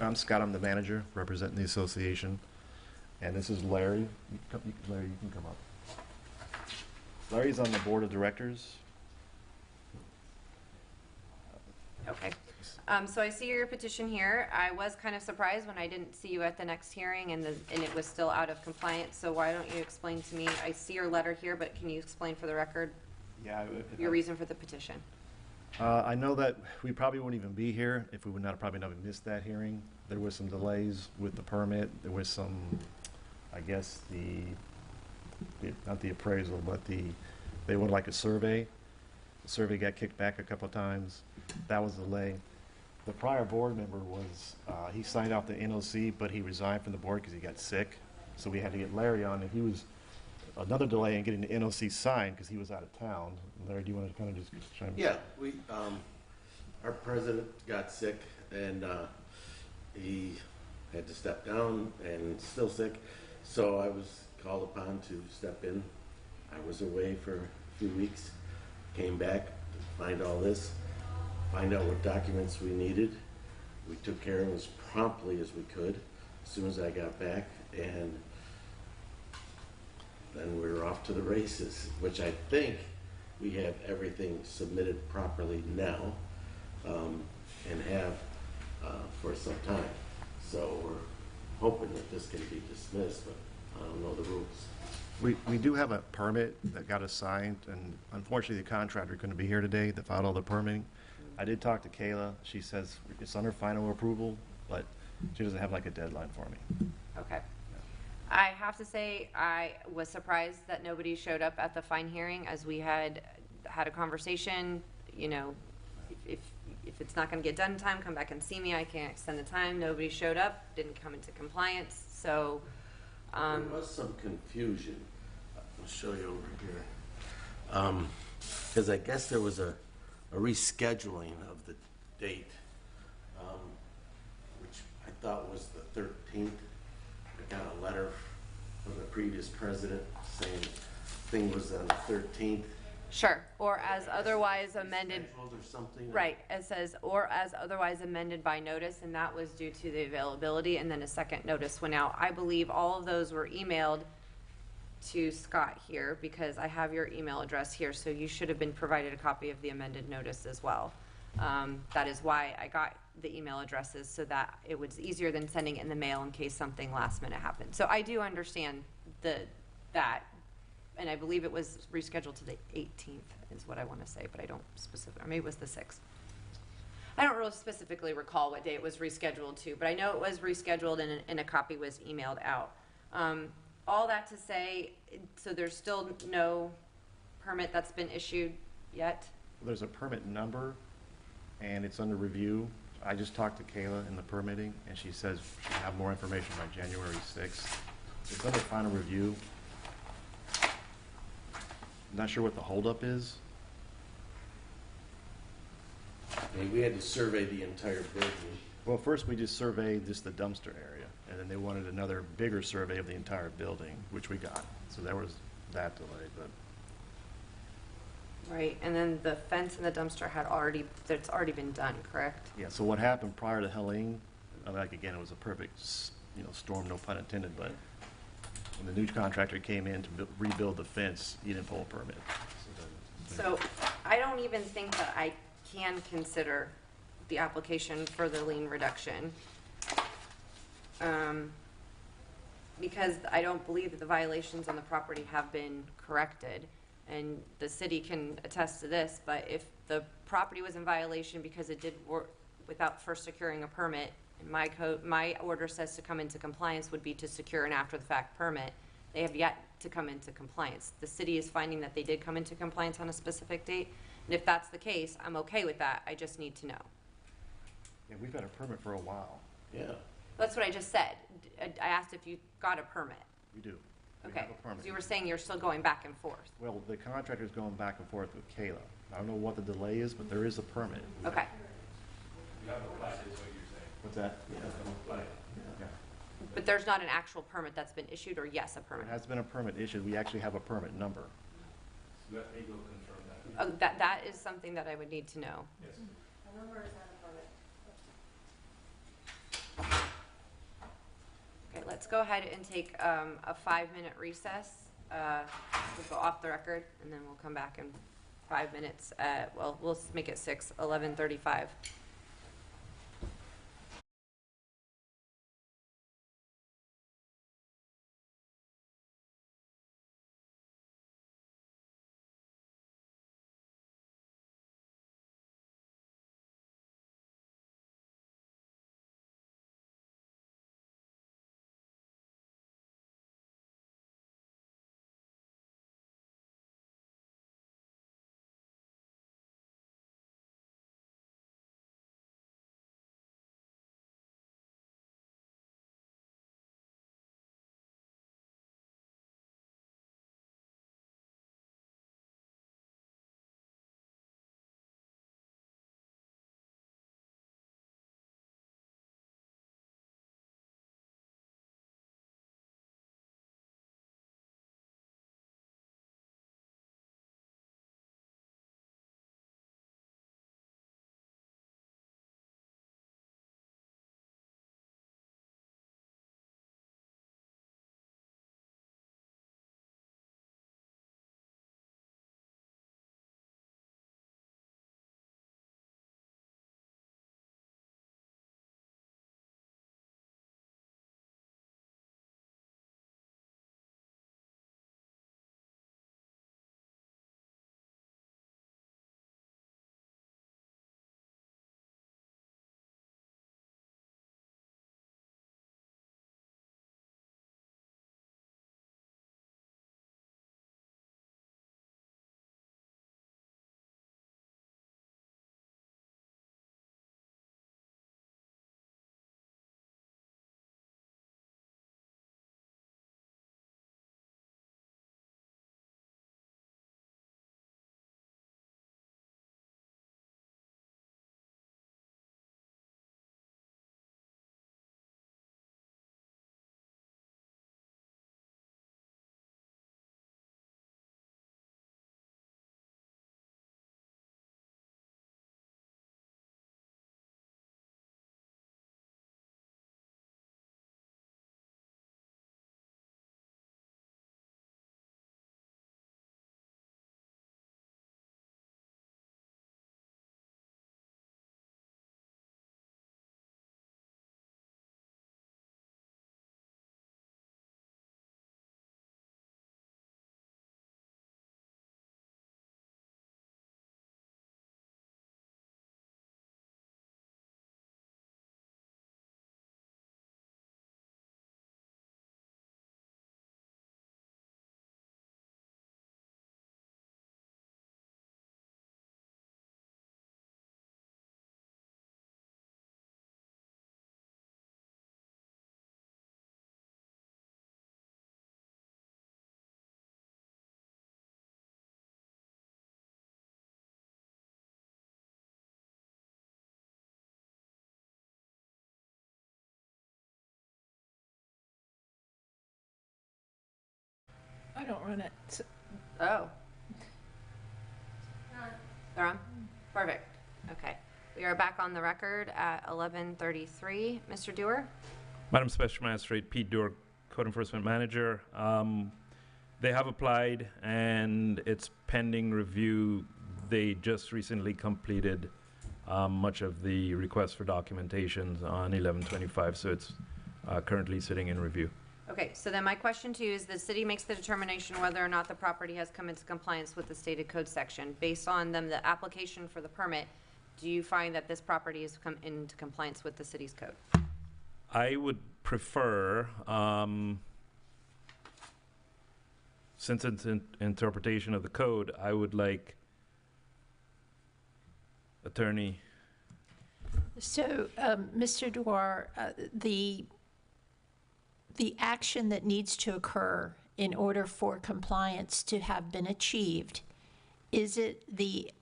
M: I'm Scott. I'm the manager representing the association. And this is Larry. Larry, you can come up. Larry's on the board of directors.
A: Okay. So I see your petition here. I was kind of surprised when I didn't see you at the next hearing and it was still out of compliance. So why don't you explain to me? I see your letter here, but can you explain for the record your reason for the petition?
M: I know that we probably wouldn't even be here if we would not have probably not missed that hearing. There was some delays with the permit. There was some, I guess, not the appraisal, but they would like a survey. The survey got kicked back a couple of times. That was a delay. The prior board member was, he signed off the NOC, but he resigned from the board because he got sick. So we had to get Larry on, and he was another delay in getting the NOC signed because he was out of town. Larry, do you want to kind of just chime in?
N: Yeah, our president got sick, and he had to step down and still sick. So I was called upon to step in. I was away for a few weeks, came back to find all this, find out what documents we needed. We took care of it as promptly as we could, as soon as I got back, and then we were off to the races, which I think we have everything submitted properly now, and have for some time. So we're hoping that this can be dismissed, but I don't know the rules.
M: We do have a permit that got assigned, and unfortunately the contractor couldn't be here today that filed all the permitting. I did talk to Kayla. She says it's under final approval, but she doesn't have like a deadline for me.
A: Okay. I have to say, I was surprised that nobody showed up at the fine hearing, as we had a conversation. You know, if it's not going to get done in time, come back and see me. I can't extend the time. Nobody showed up, didn't come into compliance. So
N: there was some confusion. I'll show you over here. Because I guess there was a rescheduling of the date, which I thought was the 13th. I got a letter from the previous president saying the thing was on the 13th.
A: Sure, or as otherwise amended.
N: Or something.
A: Right, it says, or as otherwise amended by notice, and that was due to the availability, and then a second notice went out. I believe all of those were emailed to Scott here because I have your email address here, so you should have been provided a copy of the amended notice as well. That is why I got the email addresses, so that it was easier than sending it in the mail in case something last minute happened. So I do understand that, and I believe it was rescheduled to the 18th is what I want to say, but I don't specifically, or maybe it was the 6th. I don't really specifically recall what day it was rescheduled to, but I know it was rescheduled and a copy was emailed out. All that to say, so there's still no permit that's been issued yet?
M: There's a permit number, and it's under review. I just talked to Kayla in the permitting, and she says she'll have more information by January 6th. It's under final review. Not sure what the holdup is.
N: We had to survey the entire building.
M: Well, first we just surveyed just the dumpster area, and then they wanted another bigger survey of the entire building, which we got. So there was that delay, but
A: Right, and then the fence and the dumpster that's already been done, correct?
M: yeah. So what happened prior to Helene, like again, it was a perfect, storm, no pun intended, but when the new contractor came in to rebuild the fence, he didn't pull a permit.
A: So I don't even think that I can consider the application for the lien reduction. Because I don't believe that the violations on the property have been corrected. And the city can attest to this, but if the property was in violation because it did work without first securing a permit, and my order says to come into compliance would be to secure an after-the-fact permit. They have yet to come into compliance. The city is finding that they did come into compliance on a specific date, and if that's the case, I'm okay with that. I just need to know.
M: Yeah, we've had a permit for a while.
N: Yeah.
A: That's what I just said. I asked if you got a permit.
M: We do. We
A: Okay.
M: have a permit.
A: So you were saying you're still going back and forth.
M: Well, the contractor's going back and forth with Kayla. I don't know what the delay is, but there is a permit.
A: Okay.
M: What's that? Yeah.
A: But there's not an actual permit that's been issued, or yes, a permit?
M: There has been a permit issued. We actually have a permit number.
A: That is something that I would need to know.
M: Yes.
A: Okay, let's go ahead and take a 5-minute recess. We'll go off the record, and then we'll come back in 5 minutes. We'll make it 11:35.
O: I don't run it.
A: Oh. They're on? Perfect. Okay. We are back on the record at 11:33. Mr. Dewar?
B: Madam Special Magistrate, Pete Dewar, Code Enforcement Manager. They have applied and it's pending review. They just recently completed much of the request for documentations on 11/25, so it's currently sitting in review.
A: Okay, so then my question to you is the city makes the determination whether or not the property has come into compliance with the stated code section. Based on the application for the permit, do you find that this property has come into compliance with the city's code?
B: I would prefer, since it's an interpretation of the code, I would like Attorney.
O: So, Mr. Dewar, the action that needs to occur in order for compliance to have been achieved, is it the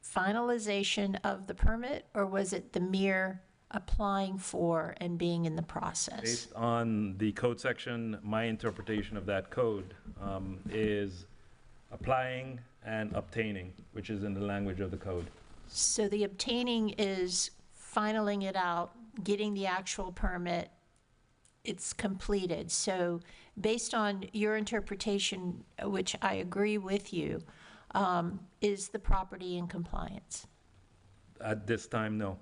O: finalization of the permit, or was it the mere applying for and being in the process?
B: Based on the code section, my interpretation of that code is applying and obtaining, which is in the language of the code.
O: So the obtaining is finaling it out, getting the actual permit, it's completed. So based on your interpretation, which I agree with you, is the property in compliance?
B: At this time, no.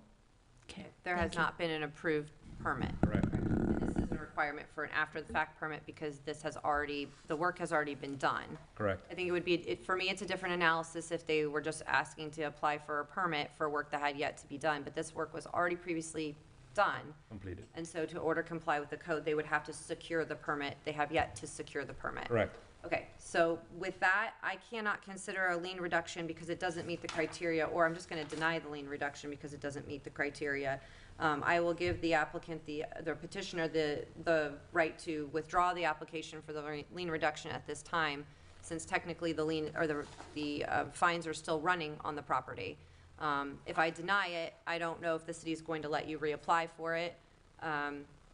O: Okay.
A: There has not been an approved permit.
B: Correct.
A: And this is a requirement for an after-the-fact permit because this has already, the work has already been done.
B: Correct.
A: I think it would be, for me, it's a different analysis if they were just asking to apply for a permit for work that had yet to be done, but this work was already previously done.
B: Completed.
A: And so to order comply with the code, they would have to secure the permit. They have yet to secure the permit.
B: Correct.
A: Okay, so with that, I cannot consider a lien reduction because it doesn't meet the criteria, or I'm just gonna deny the lien reduction because it doesn't meet the criteria. I will give the applicant, the petitioner, the right to withdraw the application for the lien reduction at this time, since technically the lien, or the fines are still running on the property. If I deny it, I don't know if the city is going to let you reapply for it,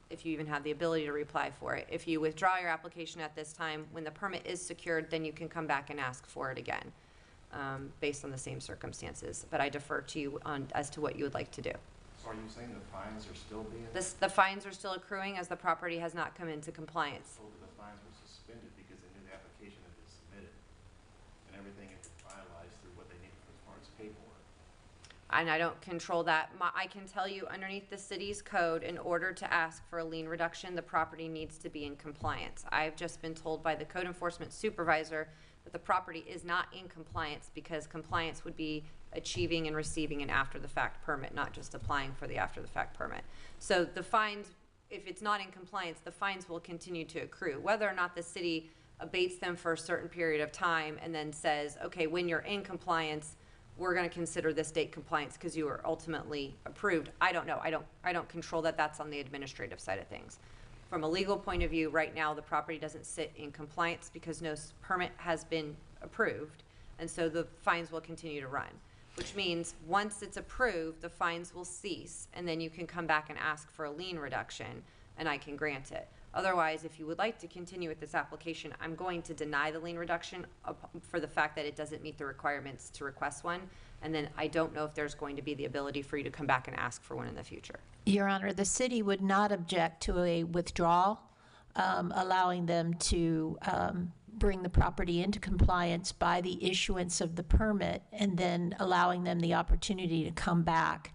A: if you even have the ability to reapply for it. If you withdraw your application at this time, when the permit is secured, then you can come back and ask for it again, based on the same circumstances. But I defer to you as to what you would like to do.
M: So are you saying the fines are still being?
A: The fines are still accruing as the property has not come into compliance.
M: So the fines were suspended because they knew the application had been submitted and everything had been finalized through what they needed as far as paperwork.
A: And I don't control that. I can tell you underneath the city's code, in order to ask for a lien reduction, the property needs to be in compliance. I've just been told by the code enforcement supervisor that the property is not in compliance because compliance would be achieving and receiving an after-the-fact permit, not just applying for the after-the-fact permit. So the fines, if it's not in compliance, the fines will continue to accrue. Whether or not the city abates them for a certain period of time and then says, okay, when you're in compliance, we're going to consider this date compliance because you were ultimately approved. I don't know. I don't control that. That's on the administrative side of things. From a legal point of view, right now the property doesn't sit in compliance because no permit has been approved, and so the fines will continue to run. Which means once it's approved, the fines will cease, and then you can come back and ask for a lien reduction, and I can grant it. Otherwise, if you would like to continue with this application, I'm going to deny the lien reduction for the fact that it doesn't meet the requirements to request one. And then I don't know if there's going to be the ability for you to come back and ask for one in the future.
O: Your Honor, the city would not object to a withdrawal, allowing them to bring the property into compliance by the issuance of the permit, and then allowing them the opportunity to come back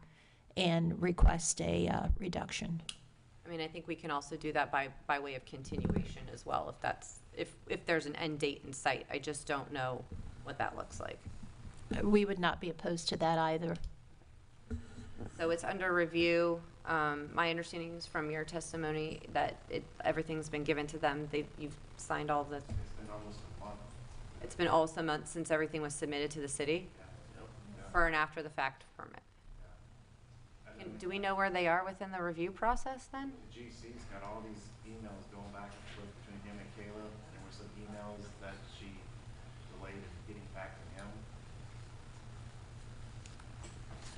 O: and request a reduction.
A: I mean, I think we can also do that by way of continuation as well, if that's, if there's an end date in sight. I just don't know what that looks like.
O: We would not be opposed to that either.
A: So it's under review. My understanding is from your testimony that everything's been given to them. You've signed all the.
M: It's been almost a month.
A: It's been almost a month since everything was submitted to the city for an after-the-fact permit. And do we know where they are within the review process then?
M: The GC's got all these emails going back and forth between him and Kayla. There were some emails that she delayed in getting back to him.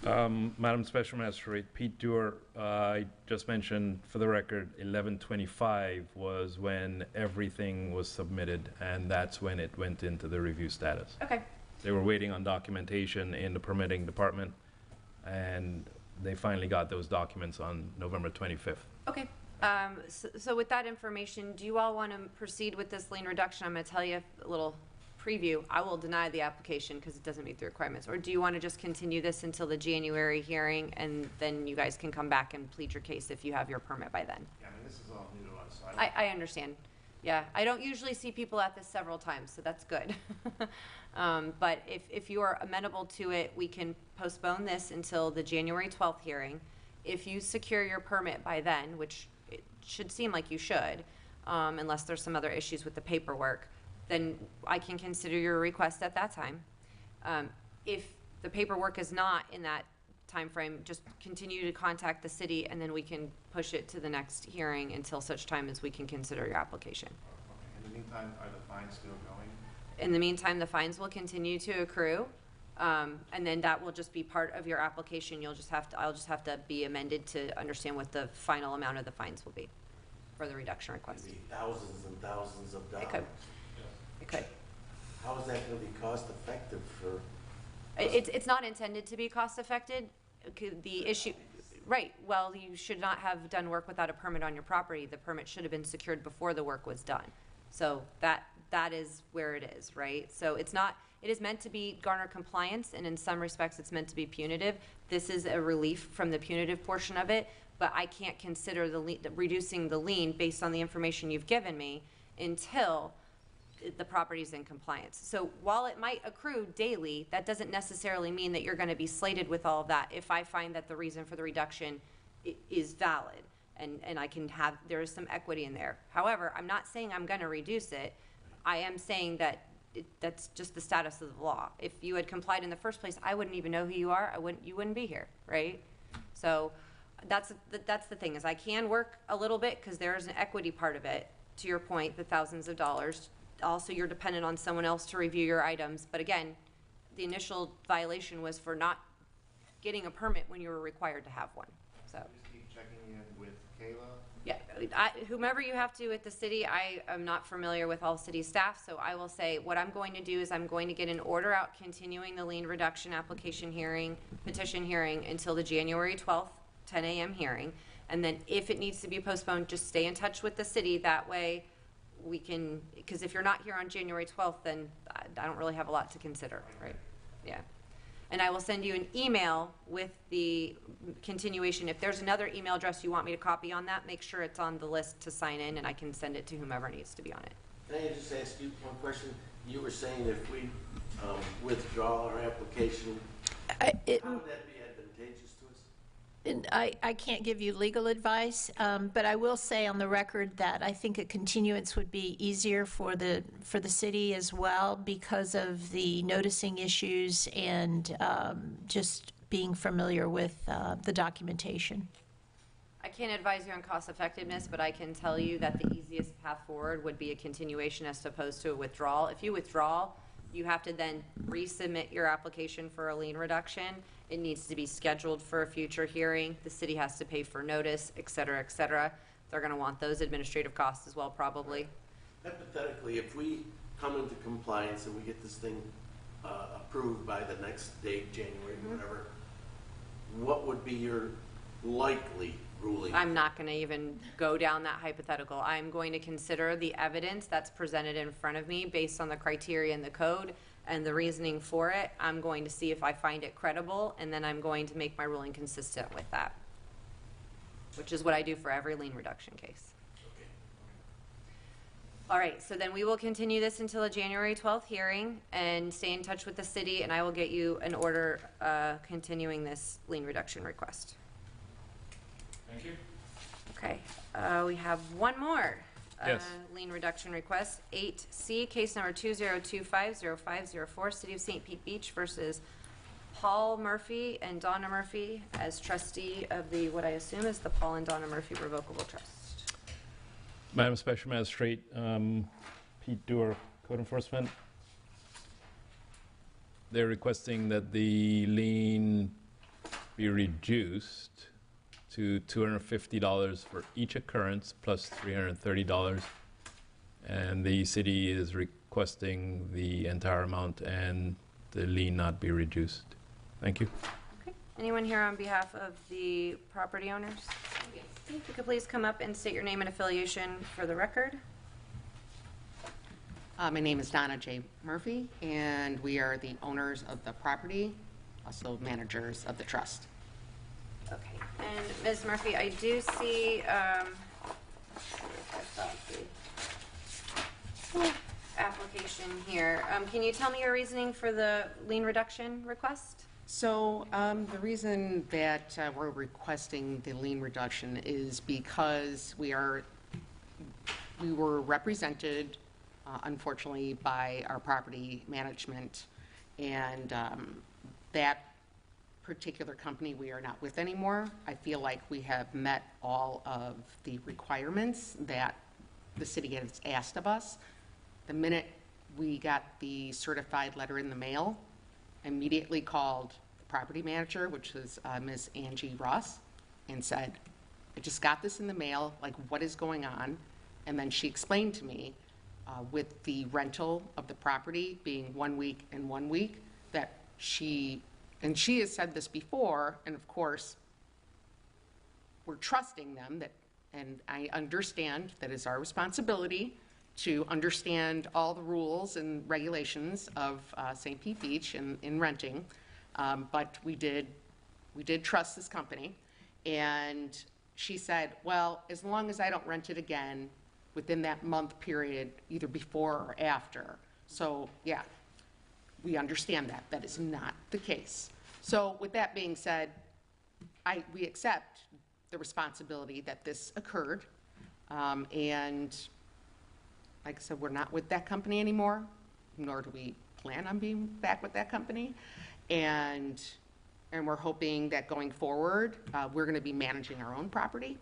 B: Madam Special Magistrate, Pete Dewar, I just mentioned for the record, 11/25 was when everything was submitted, and that's when it went into the review status.
A: Okay.
B: They were waiting on documentation in the permitting department, and they finally got those documents on November 25th.
A: Okay. So with that information, do you all want to proceed with this lien reduction? I'm going to tell you a little preview. I will deny the application because it doesn't meet the requirements. Or do you want to just continue this until the January hearing, and then you guys can come back and plead your case if you have your permit by then?
M: Yeah, I mean, this is all new to us. So
A: I understand. Yeah, I don't usually see people at this several times, so that's good. But if you are amenable to it, we can postpone this until the January 12th hearing. If you secure your permit by then, which it should seem like you should, unless there's some other issues with the paperwork, then I can consider your request at that time. If the paperwork is not in that time frame, just continue to contact the city, and then we can push it to the next hearing until such time as we can consider your application.
M: okay. In the meantime, are the fines still going?
A: In the meantime, the fines will continue to accrue, and then that will just be part of your application. I'll just have to be amended to understand what the final amount of the fines will be for the reduction request.
N: It'd be thousands and thousands of dollars.
A: It could. It could.
N: How is that going to be cost effective for?
A: It's not intended to be cost effective. The issue, right, well, you should not have done work without a permit on your property. The permit should have been secured before the work was done. So that is where it is, right? So it is meant to be garner compliance, and in some respects it's meant to be punitive. This is a relief from the punitive portion of it, but I can't consider reducing the lien based on the information you've given me until the property's in compliance. So while it might accrue daily, that doesn't necessarily mean that you're going to be slated with all of that if I find that the reason for the reduction is valid and I can have, there is some equity in there. However, I'm not saying I'm going to reduce it. I am saying that that's just the status of the law. If you had complied in the first place, I wouldn't even know who you are. You wouldn't be here, right? So that's the thing, is I can work a little bit because there is an equity part of it. To your point, the thousands of dollars. Also, you're dependent on someone else to review your items. But again, the initial violation was for not getting a permit when you were required to have one. So
M: Just keep checking in with Kayla.
A: yeah, whomever you have to at the city, I am not familiar with all city staff, so I will say what I'm going to do is I'm going to get an order out continuing the lien reduction application hearing, petition hearing until the January 12th, 10 a.m. hearing. And then if it needs to be postponed, just stay in touch with the city. That way we can, because if you're not here on January 12th, then I don't really have a lot to consider, right? Yeah. And I will send you an email with the continuation. If there's another email address you want me to copy on that, make sure it's on the list to sign in, and I can send it to whomever needs to be on it.
N: Can I just ask you one question? You were saying if we withdraw our application, how would that be advantageous to us?
O: And I can't give you legal advice, but I will say on the record that I think a continuance would be easier for the city as well because of the noticing issues and just being familiar with the documentation.
A: I can't advise you on cost effectiveness, but I can tell you that the easiest path forward would be a continuation as opposed to a withdrawal. If you withdraw, you have to then resubmit your application for a lien reduction. It needs to be scheduled for a future hearing. The city has to pay for notice, et cetera, et cetera. They're going to want those administrative costs as well, probably.
N: Hypothetically, if we come into compliance and we get this thing approved by the next date, January, whatever, what would be your likely ruling?
A: I'm not going to even go down that hypothetical. I'm going to consider the evidence that's presented in front of me based on the criteria in the code and the reasoning for it. I'm going to see if I find it credible, and then I'm going to make my ruling consistent with that, which is what I do for every lien reduction case.
N: Okay.
A: All right, so then we will continue this until a January 12th hearing and stay in touch with the city, and I will get you an order continuing this lien reduction request.
B: Thank you.
A: Okay, we have one more
B: Yes.
A: lien reduction request, 8C, case number 20250504, City of St. Pete Beach versus Paul Murphy and Donna Murphy as trustee of the, what I assume is the Paul and Donna Murphy Revocable Trust.
B: Madam Special Magistrate, Pete Dewar, Code Enforcement. They're requesting that the lien be reduced to $250 for each occurrence plus $330. And the city is requesting the entire amount and the lien not be reduced. Thank you.
A: Okay. Anyone here on behalf of the property owners? If you could please come up and state your name and affiliation for the record.
P: My name is Donna J. Murphy, and we are the owners of the property, also managers of the trust.
A: Okay. And Ms. Murphy, I do see, application here. Can you tell me your reasoning for the lien reduction request?
P: So the reason that we're requesting the lien reduction is because we were represented, unfortunately, by our property management, and that particular company we are not with anymore. I feel like we have met all of the requirements that the city has asked of us. The minute we got the certified letter in the mail, I immediately called the property manager, which is Ms. Angie Ross, and said, I just got this in the mail, like, what is going on? And then she explained to me, with the rental of the property being 1 week and 1 week, that she has said this before, and of course, we're trusting them, and I understand that it's our responsibility to understand all the rules and regulations of St. Pete Beach in renting, but we did trust this company, and she said, well, as long as I don't rent it again within that month period, either before or after. So yeah, we understand that. That is not the case. So with that being said, we accept the responsibility that this occurred, and like I said, we're not with that company anymore, nor do we plan on being back with that company. And we're hoping that going forward, we're going to be managing our own property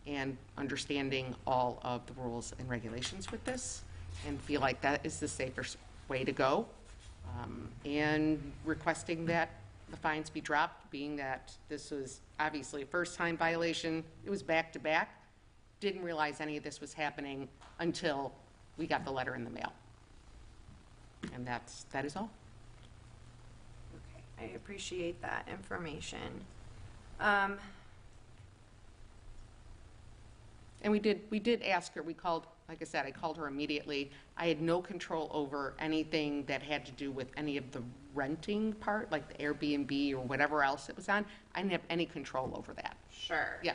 P: and understanding all of the rules and regulations with this, and feel like that is the safest way to go. And requesting that the fines be dropped, being that this was obviously a first-time violation. It was back-to-back. Didn't realize any of this was happening until we got the letter in the mail. And that is all.
A: Okay, I appreciate that information.
P: And we did ask her, like I said, I called her immediately. I had no control over anything that had to do with any of the renting part, like the Airbnb or whatever else it was on. I didn't have any control over that.
A: Sure.
P: Yeah.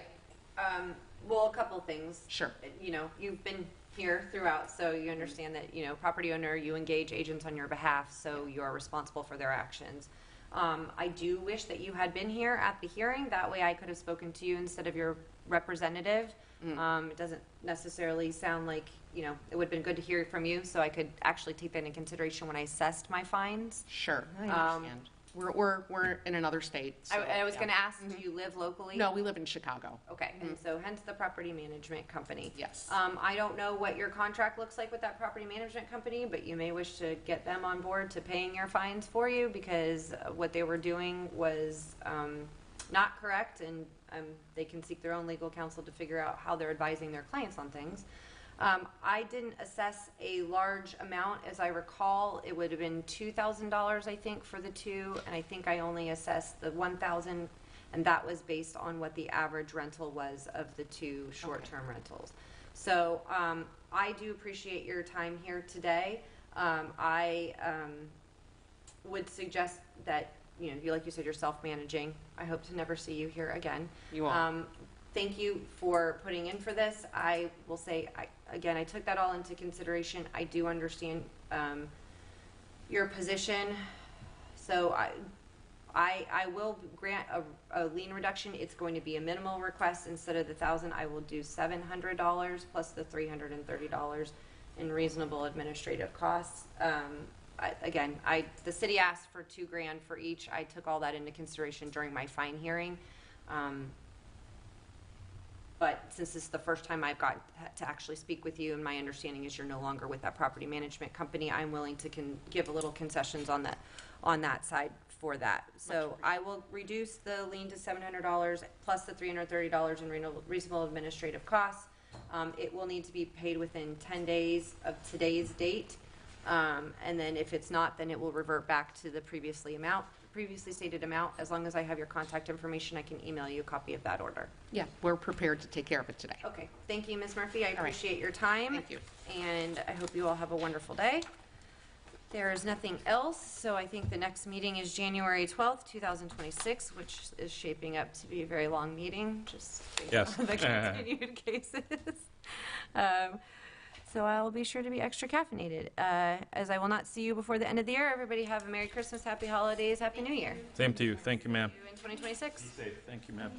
A: Well, a couple things.
P: Sure.
A: You know, you've been here throughout, so you understand that, you know, property owner, you engage agents on your behalf, so you're responsible for their actions. I do wish that you had been here at the hearing. That way I could have spoken to you instead of your representative. It doesn't necessarily sound like, you know, it would have been good to hear from you, so I could actually take that into consideration when I assessed my fines.
P: Sure, I understand. We're in another state. So,
A: I was going to ask, do you live locally?
P: No, we live in Chicago.
A: Okay, and so hence the property management company.
P: Yes.
A: I don't know what your contract looks like with that property management company, but you may wish to get them on board to paying your fines for you, because what they were doing was not correct, and they can seek their own legal counsel to figure out how they're advising their clients on things. I didn't assess a large amount. As I recall, it would have been $2,000, I think, for the two, and I think I only assessed the $1,000, and that was based on what the average rental was of the two short-term rentals. So I do appreciate your time here today. I would suggest that, you know, like you said, you're self-managing. I hope to never see you here again.
P: You won't.
A: Thank you for putting in for this. I will say, again, I took that all into consideration. I do understand your position. So I will grant a lien reduction. It's going to be a minimal request. Instead of the $1,000, I will do $700 plus the $330 in reasonable administrative costs. The city asked for $2,000 for each. I took all that into consideration during my fine hearing. But since this is the first time I've got to actually speak with you, and my understanding is you're no longer with that property management company, I'm willing to give a little concessions on that side for that. So I will reduce the lien to $700 plus the $330 in reasonable administrative costs. It will need to be paid within 10 days of today's date. And then if it's not, then it will revert back to the previously stated amount. As long as I have your contact information, I can email you a copy of that order.
P: Yeah, we're prepared to take care of it today.
A: Okay, thank you, Ms. Murphy. I
P: right.
A: appreciate your time.
P: Thank you.
A: And I hope you all have a wonderful day. There is nothing else, so I think the next meeting is January 12th, 2026, which is shaping up to be a very long meeting, just based on the continued cases. So I'll be sure to be extra caffeinated. As I will not see you before the end of the year, everybody have a Merry Christmas, Happy Holidays, Happy New Year.
B: Same to you. Thank you, ma'am.
A: See you in 2026.
B: Be safe. Thank you, ma'am.